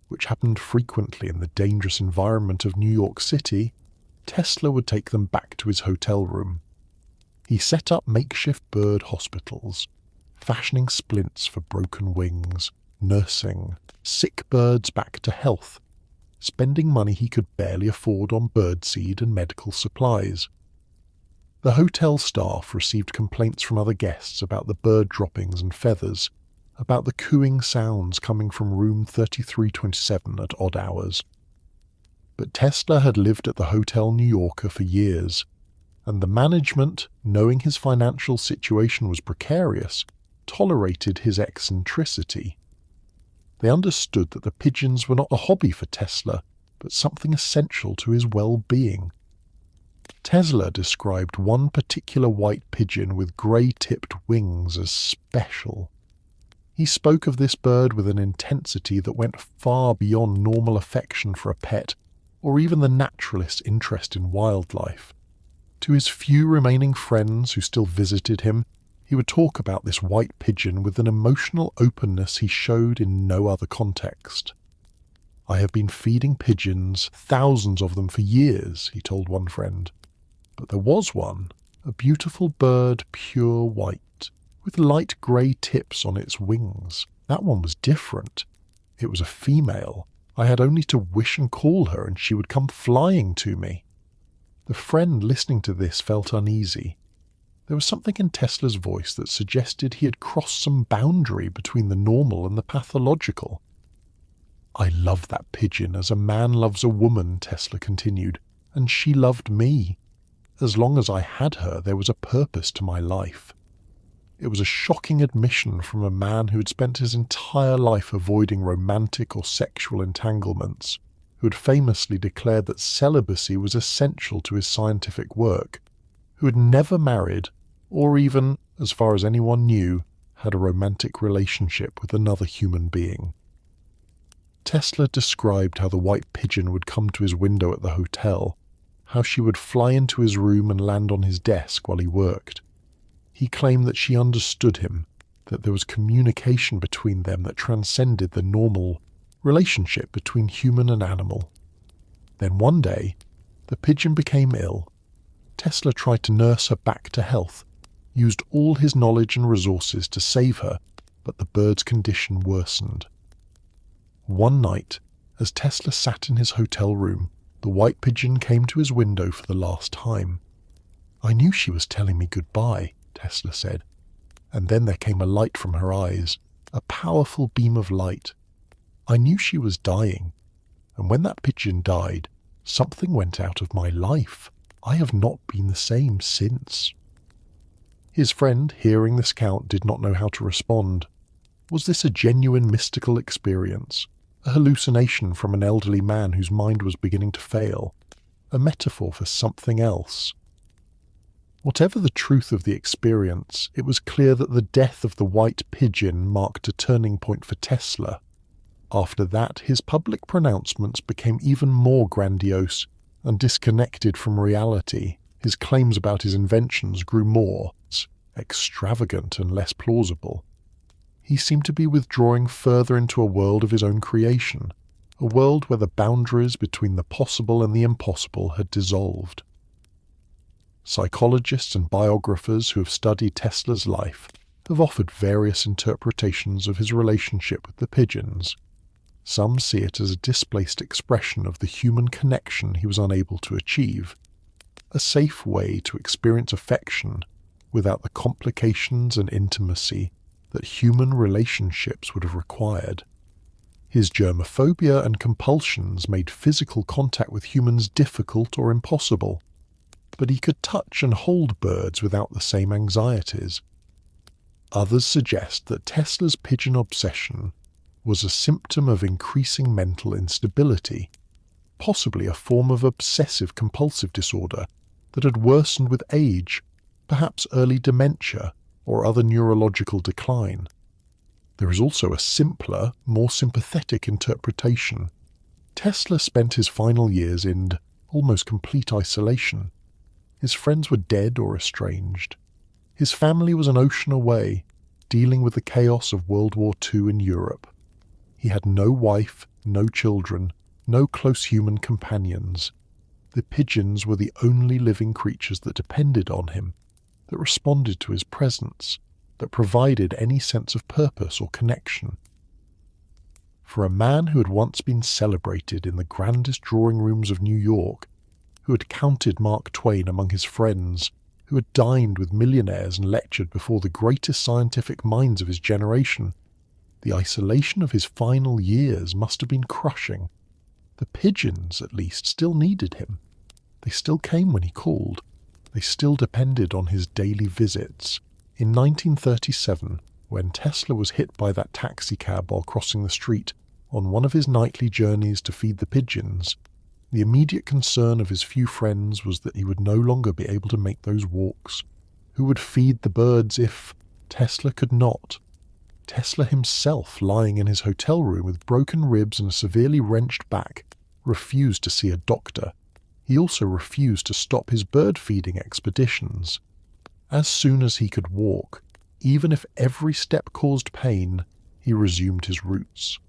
which happened frequently in the dangerous environment of New York City, Tesla would take them back to his hotel room. He set up makeshift bird hospitals, fashioning splints for broken wings, nursing sick birds back to health, spending money he could barely afford on birdseed and medical supplies. The hotel staff received complaints from other guests about the bird droppings and feathers, about the cooing sounds coming from room 3327 at odd hours. But Tesla had lived at the Hotel New Yorker for years, and the management, knowing his financial situation was precarious, tolerated his eccentricity. They understood that the pigeons were not a hobby for Tesla, but something essential to his well-being. Tesla described one particular white pigeon with grey-tipped wings as special. He spoke of this bird with an intensity that went far beyond normal affection for a pet, or even the naturalist's interest in wildlife. To his few remaining friends who still visited him, he would talk about this white pigeon with an emotional openness he showed in no other context. "I have been feeding pigeons, thousands of them for years," he told one friend. "But there was one, a beautiful bird, pure white, with light grey tips on its wings. That one was different. It was a female. I had only to wish and call her, and she would come flying to me." The friend listening to this felt uneasy. There was something in Tesla's voice that suggested he had crossed some boundary between the normal and the pathological. "I loved that pigeon as a man loves a woman," Tesla continued, "and she loved me. As long as I had her, there was a purpose to my life." It was a shocking admission from a man who had spent his entire life avoiding romantic or sexual entanglements, who had famously declared that celibacy was essential to his scientific work, who had never married, or even, as far as anyone knew, had a romantic relationship with another human being. Tesla described how the white pigeon would come to his window at the hotel, how she would fly into his room and land on his desk while he worked. He claimed that she understood him, that there was communication between them that transcended the normal relationship between human and animal. Then one day, the pigeon became ill. Tesla tried to nurse her back to health, used all his knowledge and resources to save her, but the bird's condition worsened. One night, as Tesla sat in his hotel room, the white pigeon came to his window for the last time. "I knew she was telling me goodbye," Tesla said, and then there came a light from her eyes, a powerful beam of light. "I knew she was dying, and when that pigeon died, something went out of my life. I have not been the same since." His friend, hearing this account, did not know how to respond. Was this a genuine mystical experience? A hallucination from an elderly man whose mind was beginning to fail? A metaphor for something else? Whatever the truth of the experience, it was clear that the death of the white pigeon marked a turning point for Tesla. After that, his public pronouncements became even more grandiose and disconnected from reality. His claims about his inventions grew more extravagant and less plausible. He seemed to be withdrawing further into a world of his own creation, a world where the boundaries between the possible and the impossible had dissolved. Psychologists and biographers who have studied Tesla's life have offered various interpretations of his relationship with the pigeons. Some see it as a displaced expression of the human connection he was unable to achieve, a safe way to experience affection without the complications and intimacy that human relationships would have required. His germophobia and compulsions made physical contact with humans difficult or impossible, but he could touch and hold birds without the same anxieties. Others suggest that Tesla's pigeon obsession was a symptom of increasing mental instability, possibly a form of obsessive-compulsive disorder that had worsened with age, perhaps early dementia or other neurological decline. There is also a simpler, more sympathetic interpretation. Tesla spent his final years in almost complete isolation. His friends were dead or estranged. His family was an ocean away, dealing with the chaos of World War II in Europe. He had no wife, no children, no close human companions. The pigeons were the only living creatures that depended on him, that responded to his presence, that provided any sense of purpose or connection. For a man who had once been celebrated in the grandest drawing rooms of New York, who had counted Mark Twain among his friends, who had dined with millionaires and lectured before the greatest scientific minds of his generation, the isolation of his final years must have been crushing. The pigeons, at least, still needed him. They still came when he called. They still depended on his daily visits. In 1937, when Tesla was hit by that taxicab while crossing the street on one of his nightly journeys to feed the pigeons, the immediate concern of his few friends was that he would no longer be able to make those walks. Who would feed the birds if Tesla could not? Tesla himself, lying in his hotel room with broken ribs and a severely wrenched back, refused to see a doctor. He also refused to stop his bird-feeding expeditions. As soon as he could walk, even if every step caused pain, he resumed his routes.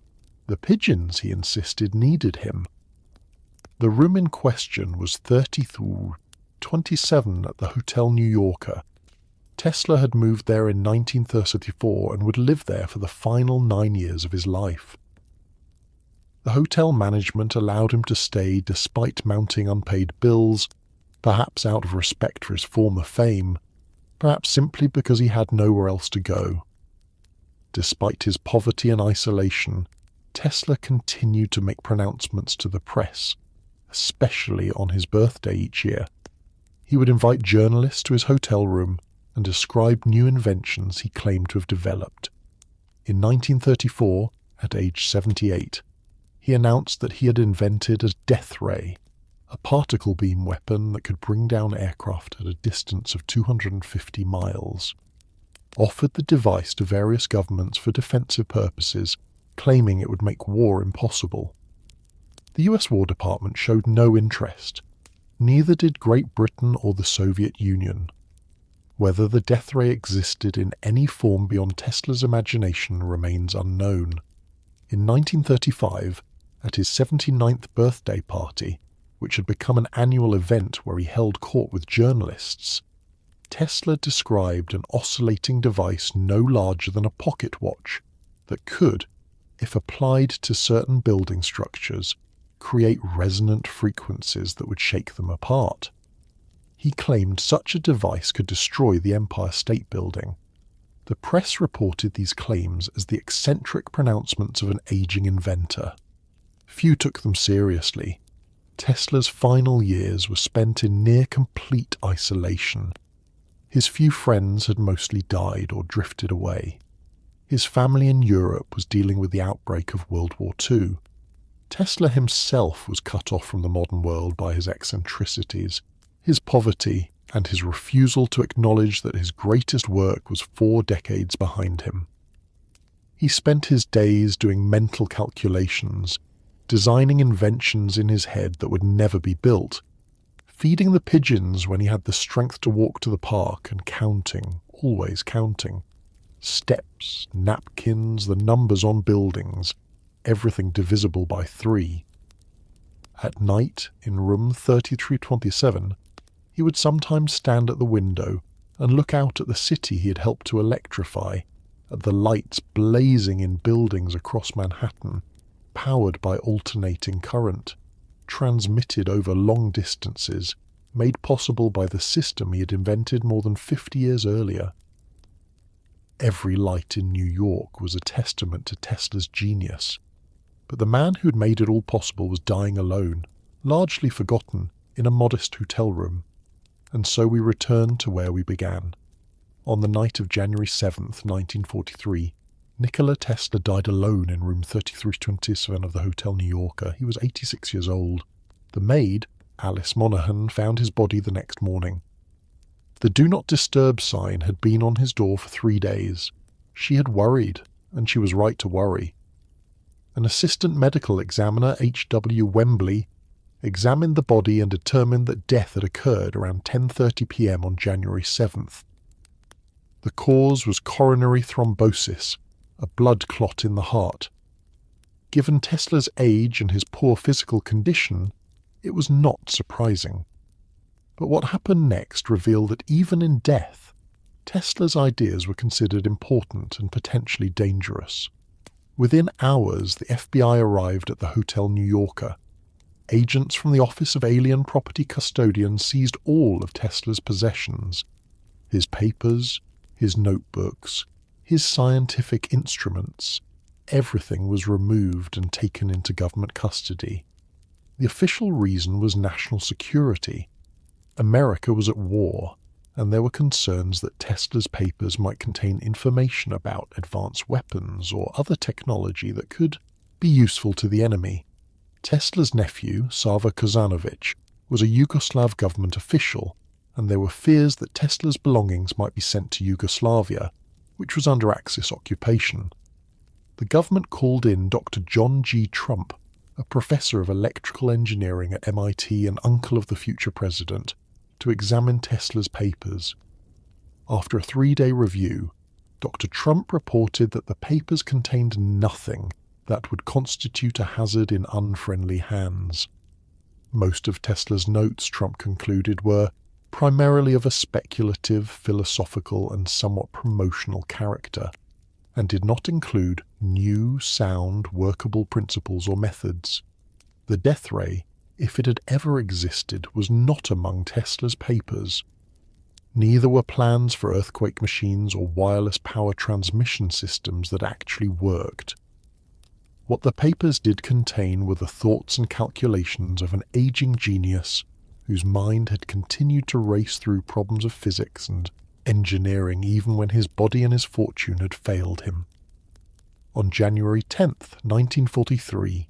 The pigeons, he insisted, needed him. The room in question was 30/27 at the Hotel New Yorker. Tesla had moved there in 1934 and would live there for the final 9 years of his life. The hotel management allowed him to stay despite mounting unpaid bills, perhaps out of respect for his former fame, perhaps simply because he had nowhere else to go. Despite his poverty and isolation, Tesla continued to make pronouncements to the press, especially on his birthday each year. He would invite journalists to his hotel room and describe new inventions he claimed to have developed. In 1934, at age 78, he announced that he had invented a death ray, a particle beam weapon that could bring down aircraft at a distance of 250 miles. Offered the device to various governments for defensive purposes, claiming it would make war impossible. The US War Department showed no interest. Neither did Great Britain or the Soviet Union. Whether the death ray existed in any form beyond Tesla's imagination remains unknown. In 1935, at his 79th birthday party, which had become an annual event where he held court with journalists, Tesla described an oscillating device no larger than a pocket watch that could, if applied to certain building structures, create resonant frequencies that would shake them apart. He claimed such a device could destroy the Empire State Building. The press reported these claims as the eccentric pronouncements of an aging inventor. Few took them seriously. Tesla's final years were spent in near complete isolation. His few friends had mostly died or drifted away. His family in Europe was dealing with the outbreak of World War II. Tesla himself was cut off from the modern world by his eccentricities, his poverty, and his refusal to acknowledge that his greatest work was 4 decades behind him. He spent his days doing mental calculations, designing inventions in his head that would never be built, feeding the pigeons when he had the strength to walk to the park, and counting, always counting. Steps, napkins, the numbers on buildings, everything divisible by 3. At night, in room 3327, he would sometimes stand at the window and look out at the city he had helped to electrify, at the lights blazing in buildings across Manhattan, powered by alternating current, transmitted over long distances, made possible by the system he had invented more than 50 years earlier. Every light in New York was a testament to Tesla's genius. But the man who'd made it all possible was dying alone, largely forgotten, in a modest hotel room. And so we returned to where we began. On the night of January 7th, 1943, Nikola Tesla died alone in room 3327 of the Hotel New Yorker. He was 86 years old. The maid, Alice Monaghan, found his body the next morning. The Do Not Disturb sign had been on his door for 3 days. She had worried, and she was right to worry. An assistant medical examiner, H.W. Wembley, examined the body and determined that death had occurred around 10:30 p.m. on January 7th. The cause was coronary thrombosis, a blood clot in the heart. Given Tesla's age and his poor physical condition, it was not surprising. But what happened next revealed that even in death, Tesla's ideas were considered important and potentially dangerous. Within hours, the FBI arrived at the Hotel New Yorker. Agents from the Office of Alien Property Custodian seized all of Tesla's possessions. His papers, his notebooks, his scientific instruments, everything was removed and taken into government custody. The official reason was national security. America was at war. and there were concerns that Tesla's papers might contain information about advanced weapons or other technology that could be useful to the enemy. Tesla's nephew, Sava Kozanovic, was a Yugoslav government official, and there were fears that Tesla's belongings might be sent to Yugoslavia, which was under Axis occupation. The government called in Dr. John G. Trump, a professor of electrical engineering at MIT and uncle of the future president, to examine Tesla's papers. After a 3-day review, Dr. Trump reported that the papers contained nothing that would constitute a hazard in unfriendly hands. Most of Tesla's notes, Trump concluded, were primarily of a speculative, philosophical, and somewhat promotional character, and did not include new, sound, workable principles or methods. The death ray, if it had ever existed, was not among Tesla's papers. Neither were plans for earthquake machines or wireless power transmission systems that actually worked. What the papers did contain were the thoughts and calculations of an aging genius whose mind had continued to race through problems of physics and engineering even when his body and his fortune had failed him. On January 10th, 1943,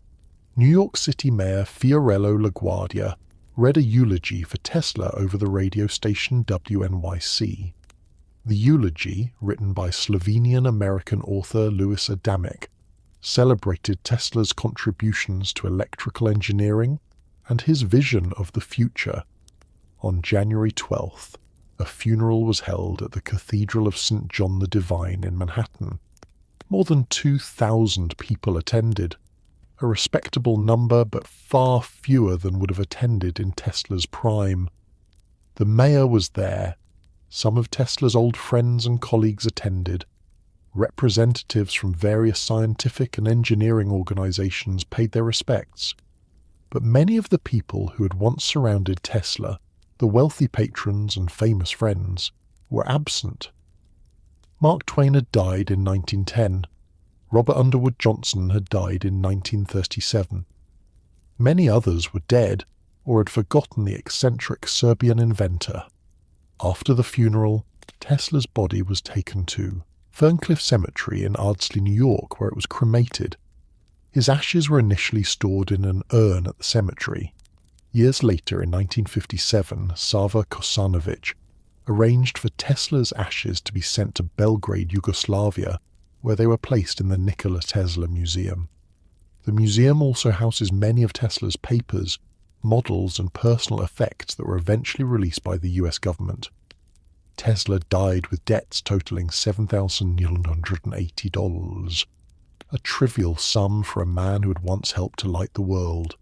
New York City Mayor Fiorello LaGuardia read a eulogy for Tesla over the radio station WNYC. The eulogy, written by Slovenian-American author Louis Adamic, celebrated Tesla's contributions to electrical engineering and his vision of the future. On January 12th, a funeral was held at the Cathedral of St. John the Divine in Manhattan. More than 2,000 people attended, a respectable number but far fewer than would have attended in Tesla's prime. The mayor was there. Some of Tesla's old friends and colleagues attended. Representatives from various scientific and engineering organizations paid their respects. But many of the people who had once surrounded Tesla, the wealthy patrons and famous friends, were absent. Mark Twain had died in 1910. Robert Underwood Johnson had died in 1937. Many others were dead or had forgotten the eccentric Serbian inventor. After the funeral, Tesla's body was taken to Ferncliff Cemetery in Ardsley, New York, where it was cremated. His ashes were initially stored in an urn at the cemetery. Years later, in 1957, Sava Kozanovic arranged for Tesla's ashes to be sent to Belgrade, Yugoslavia, where they were placed in the Nikola Tesla Museum. The museum also houses many of Tesla's papers, models, and personal effects that were eventually released by the US government. Tesla died with debts totaling $7,980, a trivial sum for a man who had once helped to light the world.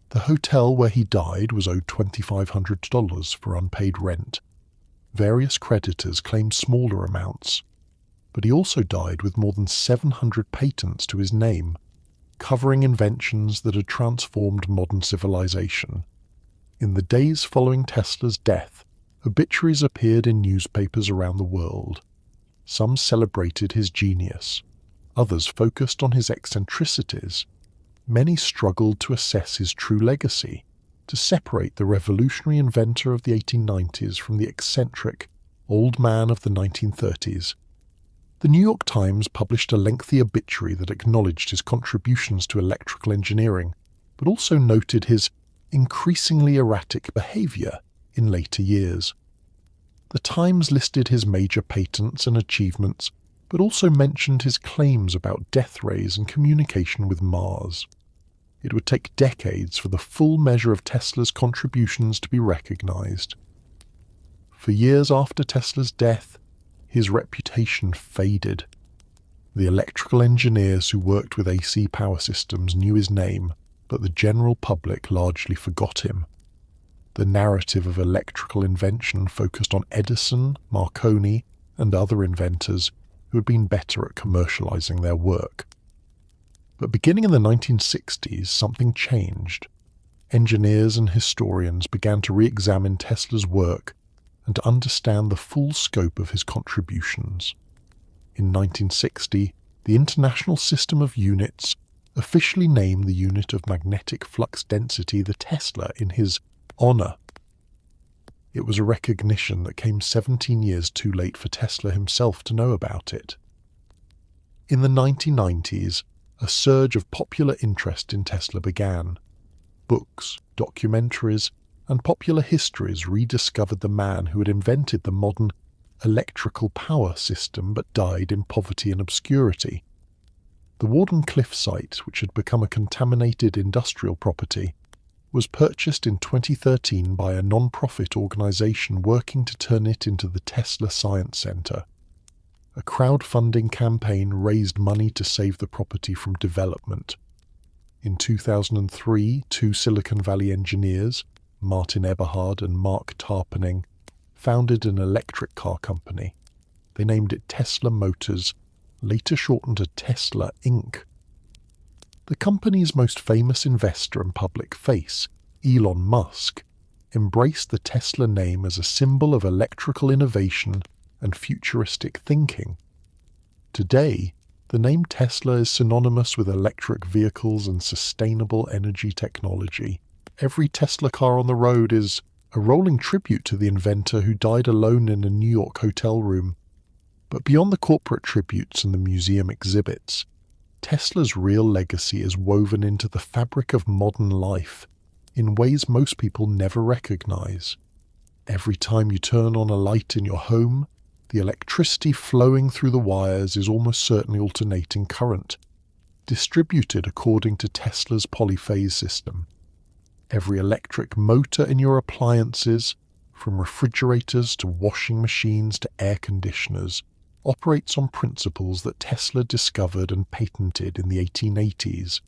The hotel where he died was owed $2,500 for unpaid rent. Various creditors claimed smaller amounts, but he also died with more than 700 patents to his name, covering inventions that had transformed modern civilization. In the days following Tesla's death, obituaries appeared in newspapers around the world. Some celebrated his genius. Others focused on his eccentricities. Many struggled to assess his true legacy, to separate the revolutionary inventor of the 1890s from the eccentric old man of the 1930s. The New York Times published a lengthy obituary that acknowledged his contributions to electrical engineering, but also noted his increasingly erratic behavior in later years. The Times listed his major patents and achievements, but also mentioned his claims about death rays and communication with Mars. It would take decades for the full measure of Tesla's contributions to be recognized. For years after Tesla's death, his reputation faded. The electrical engineers who worked with AC power systems knew his name, but the general public largely forgot him. The narrative of electrical invention focused on Edison, Marconi, and other inventors who had been better at commercializing their work. But beginning in the 1960s, something changed. Engineers and historians began to re-examine Tesla's work and to understand the full scope of his contributions. In 1960, the International System of Units officially named the unit of magnetic flux density the Tesla in his honor. It was a recognition that came 17 years too late for Tesla himself to know about it. In the 1990s, a surge of popular interest in Tesla began. Books, documentaries, and popular histories rediscovered the man who had invented the modern electrical power system but died in poverty and obscurity. The Warden Cliff site, which had become a contaminated industrial property, was purchased in 2013 by a non-profit organisation working to turn it into the Tesla Science Centre. A crowdfunding campaign raised money to save the property from development. In 2003, two Silicon Valley engineers, Martin Eberhard and Mark Tarpening, founded an electric car company. They named it Tesla Motors, later shortened to Tesla Inc. The company's most famous investor and public face, Elon Musk, embraced the Tesla name as a symbol of electrical innovation and futuristic thinking. Today, the name Tesla is synonymous with electric vehicles and sustainable energy technology. Every Tesla car on the road is a rolling tribute to the inventor who died alone in a New York hotel room. But beyond the corporate tributes and the museum exhibits, Tesla's real legacy is woven into the fabric of modern life in ways most people never recognize. Every time you turn on a light in your home, the electricity flowing through the wires is almost certainly alternating current, distributed according to Tesla's polyphase system. Every electric motor in your appliances, from refrigerators to washing machines to air conditioners, operates on principles that Tesla discovered and patented in the 1880s.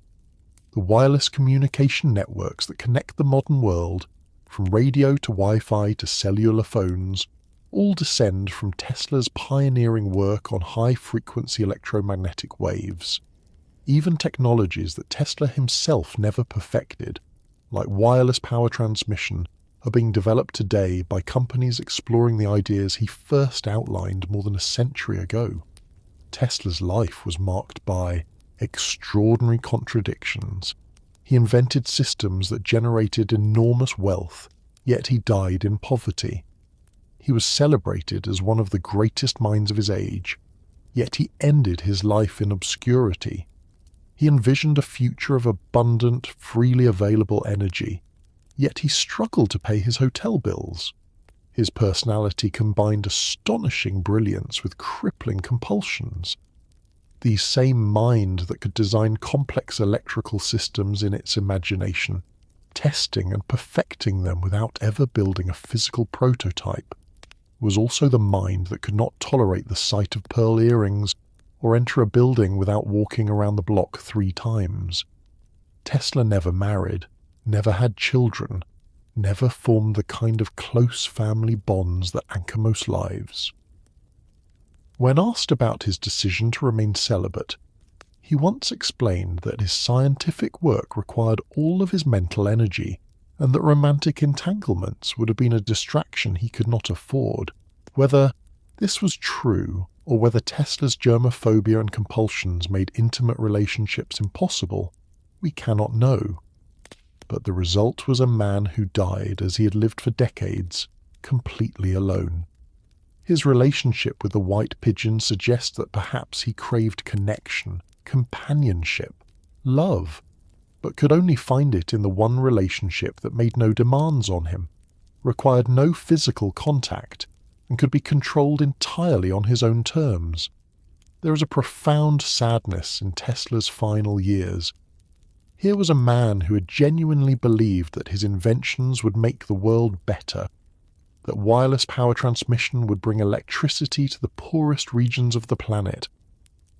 The wireless communication networks that connect the modern world, from radio to Wi-Fi to cellular phones, all descend from Tesla's pioneering work on high-frequency electromagnetic waves. Even technologies that Tesla himself never perfected, like wireless power transmission, are being developed today by companies exploring the ideas he first outlined more than a century ago. Tesla's life was marked by extraordinary contradictions. He invented systems that generated enormous wealth, yet he died in poverty. He was celebrated as one of the greatest minds of his age, yet he ended his life in obscurity. He envisioned a future of abundant, freely available energy, yet he struggled to pay his hotel bills. His personality combined astonishing brilliance with crippling compulsions. The same mind that could design complex electrical systems in its imagination, testing and perfecting them without ever building a physical prototype, was also the mind that could not tolerate the sight of pearl earrings or enter a building without walking around the block 3 times. Tesla never married, never had children, never formed the kind of close family bonds that anchor most lives. When asked about his decision to remain celibate, he once explained that his scientific work required all of his mental energy, and that romantic entanglements would have been a distraction he could not afford. Whether this was true, or whether Tesla's germophobia and compulsions made intimate relationships impossible, we cannot know. But the result was a man who died as he had lived for decades, completely alone. His relationship with the white pigeon suggests that perhaps he craved connection, companionship, love, but could only find it in the one relationship that made no demands on him, required no physical contact, and could be controlled entirely on his own terms. There is a profound sadness in Tesla's final years. Here was a man who had genuinely believed that his inventions would make the world better, that wireless power transmission would bring electricity to the poorest regions of the planet,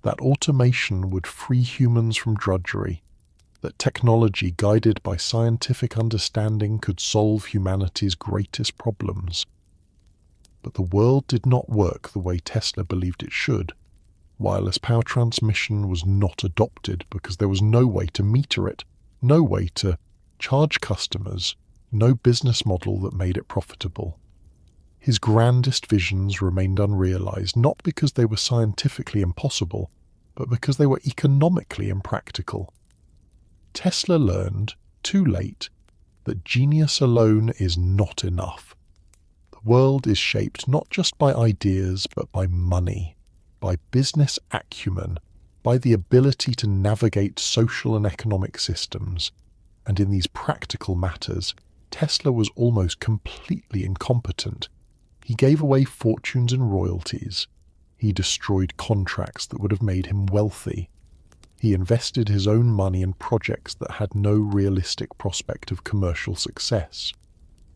that automation would free humans from drudgery, that technology guided by scientific understanding could solve humanity's greatest problems. But the world did not work the way Tesla believed it should. Wireless power transmission was not adopted because there was no way to meter it, no way to charge customers, no business model that made it profitable. His grandest visions remained unrealized, not because they were scientifically impossible, but because they were economically impractical. Tesla learned, too late, that genius alone is not enough. world is shaped not just by ideas, but by money, by business acumen, by the ability to navigate social and economic systems. And in these practical matters, Tesla was almost completely incompetent. He gave away fortunes and royalties. He destroyed contracts that would have made him wealthy. He invested his own money in projects that had no realistic prospect of commercial success.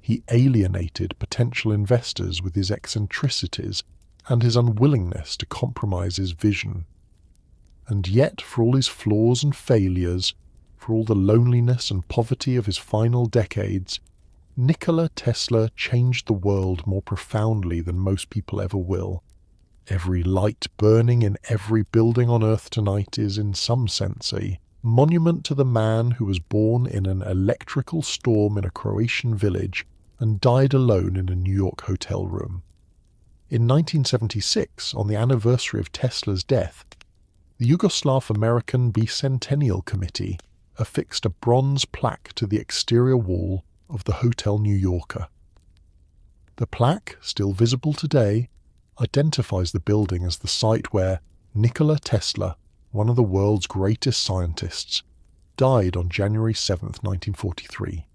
He alienated potential investors with his eccentricities and his unwillingness to compromise his vision. And yet, for all his flaws and failures, for all the loneliness and poverty of his final decades, Nikola Tesla changed the world more profoundly than most people ever will. Every light burning in every building on Earth tonight is, in some sense, a monument to the man who was born in an electrical storm in a Croatian village and died alone in a New York hotel room. In 1976, on the anniversary of Tesla's death, the Yugoslav-American Bicentennial Committee affixed a bronze plaque to the exterior wall of the Hotel New Yorker. The plaque, still visible today, identifies the building as the site where Nikola Tesla, one of the world's greatest scientists, died on January 7, 1943.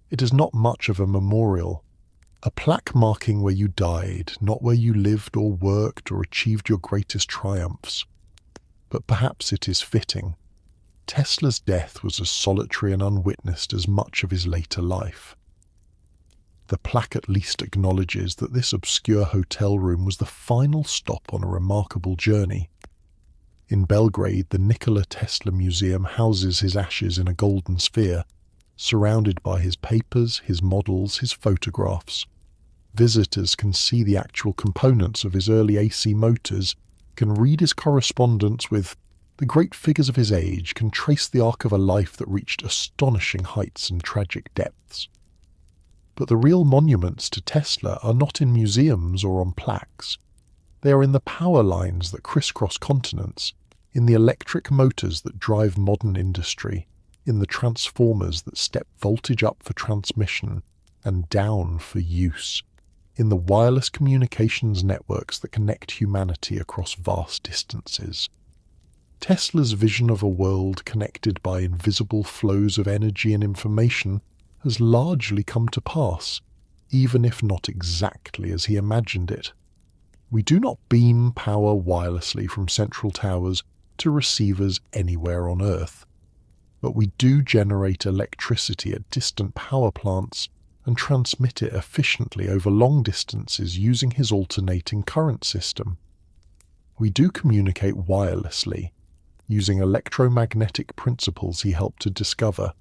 It is not much of a memorial, a plaque marking where you died, not where you lived or worked or achieved your greatest triumphs. But perhaps it is fitting. Tesla's death was as solitary and unwitnessed as much of his later life. The plaque at least acknowledges that this obscure hotel room was the final stop on a remarkable journey. In Belgrade, the Nikola Tesla Museum houses his ashes in a golden sphere, surrounded by his papers, his models, his photographs. Visitors can see the actual components of his early AC motors, can read his correspondence with the great figures of his age, can trace the arc of a life that reached astonishing heights and tragic depths. But the real monuments to Tesla are not in museums or on plaques. They are in the power lines that crisscross continents, in the electric motors that drive modern industry, in the transformers that step voltage up for transmission and down for use, in the wireless communications networks that connect humanity across vast distances. Tesla's vision of a world connected by invisible flows of energy and information has largely come to pass, even if not exactly as he imagined it. We do not beam power wirelessly from central towers to receivers anywhere on Earth, but we do generate electricity at distant power plants and transmit it efficiently over long distances using his alternating current system. We do communicate wirelessly, using electromagnetic principles he helped to discover.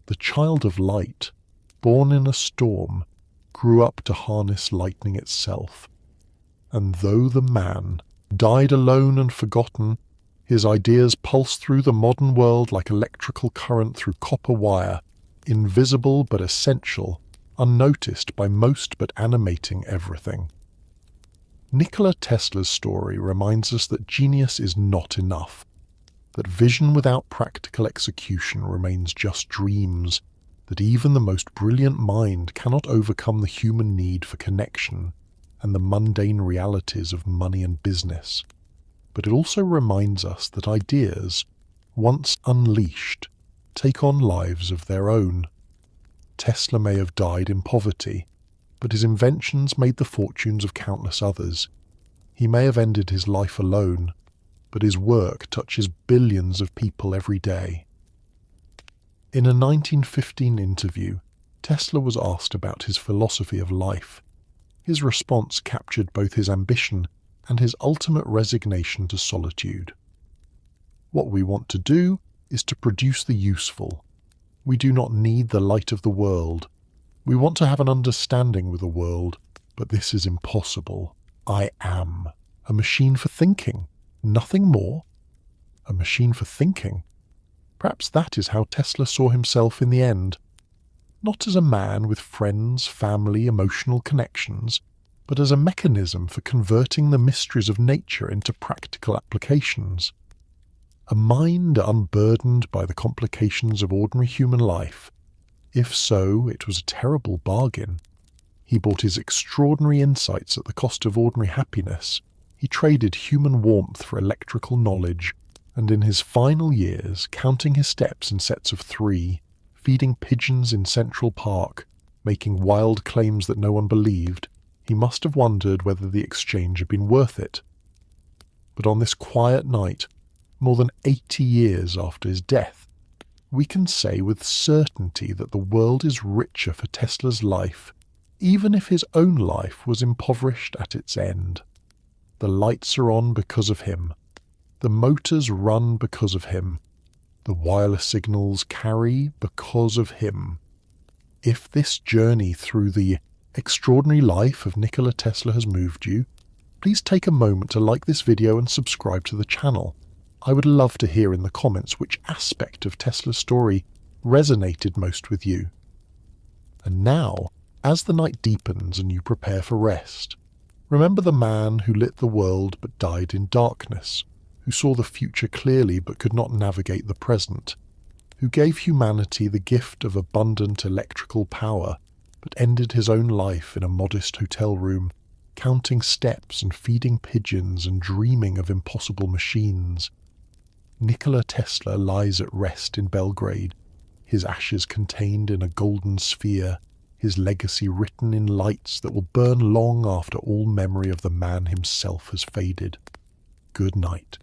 The child of light, born in a storm, grew up to harness lightning itself. And though the man died alone and forgotten, his ideas pulse through the modern world like electrical current through copper wire, invisible but essential, unnoticed by most but animating everything. Nikola Tesla's story reminds us that genius is not enough, that vision without practical execution remains just dreams, that even the most brilliant mind cannot overcome the human need for connection and the mundane realities of money and business. But it also reminds us that ideas, once unleashed, take on lives of their own. Tesla may have died in poverty, but his inventions made the fortunes of countless others. He may have ended his life alone, but his work touches billions of people every day. In a 1915 interview, Tesla was asked about his philosophy of life. His response captured both his ambition and his ultimate resignation to solitude. What we want to do is to produce the useful. We do not need the light of the world. We want to have an understanding with the world, but this is impossible. I am a machine for thinking, nothing more. A machine for thinking. Perhaps that is how Tesla saw himself in the end. Not as a man with friends, family, emotional connections, but as a mechanism for converting the mysteries of nature into practical applications. A mind unburdened by the complications of ordinary human life. If so, it was a terrible bargain. He bought his extraordinary insights at the cost of ordinary happiness. He traded human warmth for electrical knowledge, and in his final years, counting his steps in sets of 3, feeding pigeons in Central Park, making wild claims that no one believed, he must have wondered whether the exchange had been worth it. But on this quiet night, more than 80 years after his death, we can say with certainty that the world is richer for Tesla's life, even if his own life was impoverished at its end. The lights are on because of him. The motors run because of him. The wireless signals carry because of him. If this journey through the extraordinary life of Nikola Tesla has moved you, please take a moment to like this video and subscribe to the channel. I would love to hear in the comments which aspect of Tesla's story resonated most with you. And now, as the night deepens and you prepare for rest, remember the man who lit the world but died in darkness, who saw the future clearly but could not navigate the present, who gave humanity the gift of abundant electrical power but ended his own life in a modest hotel room, counting steps and feeding pigeons and dreaming of impossible machines. Nikola Tesla lies at rest in Belgrade, his ashes contained in a golden sphere, his legacy written in lights that will burn long after all memory of the man himself has faded. Good night.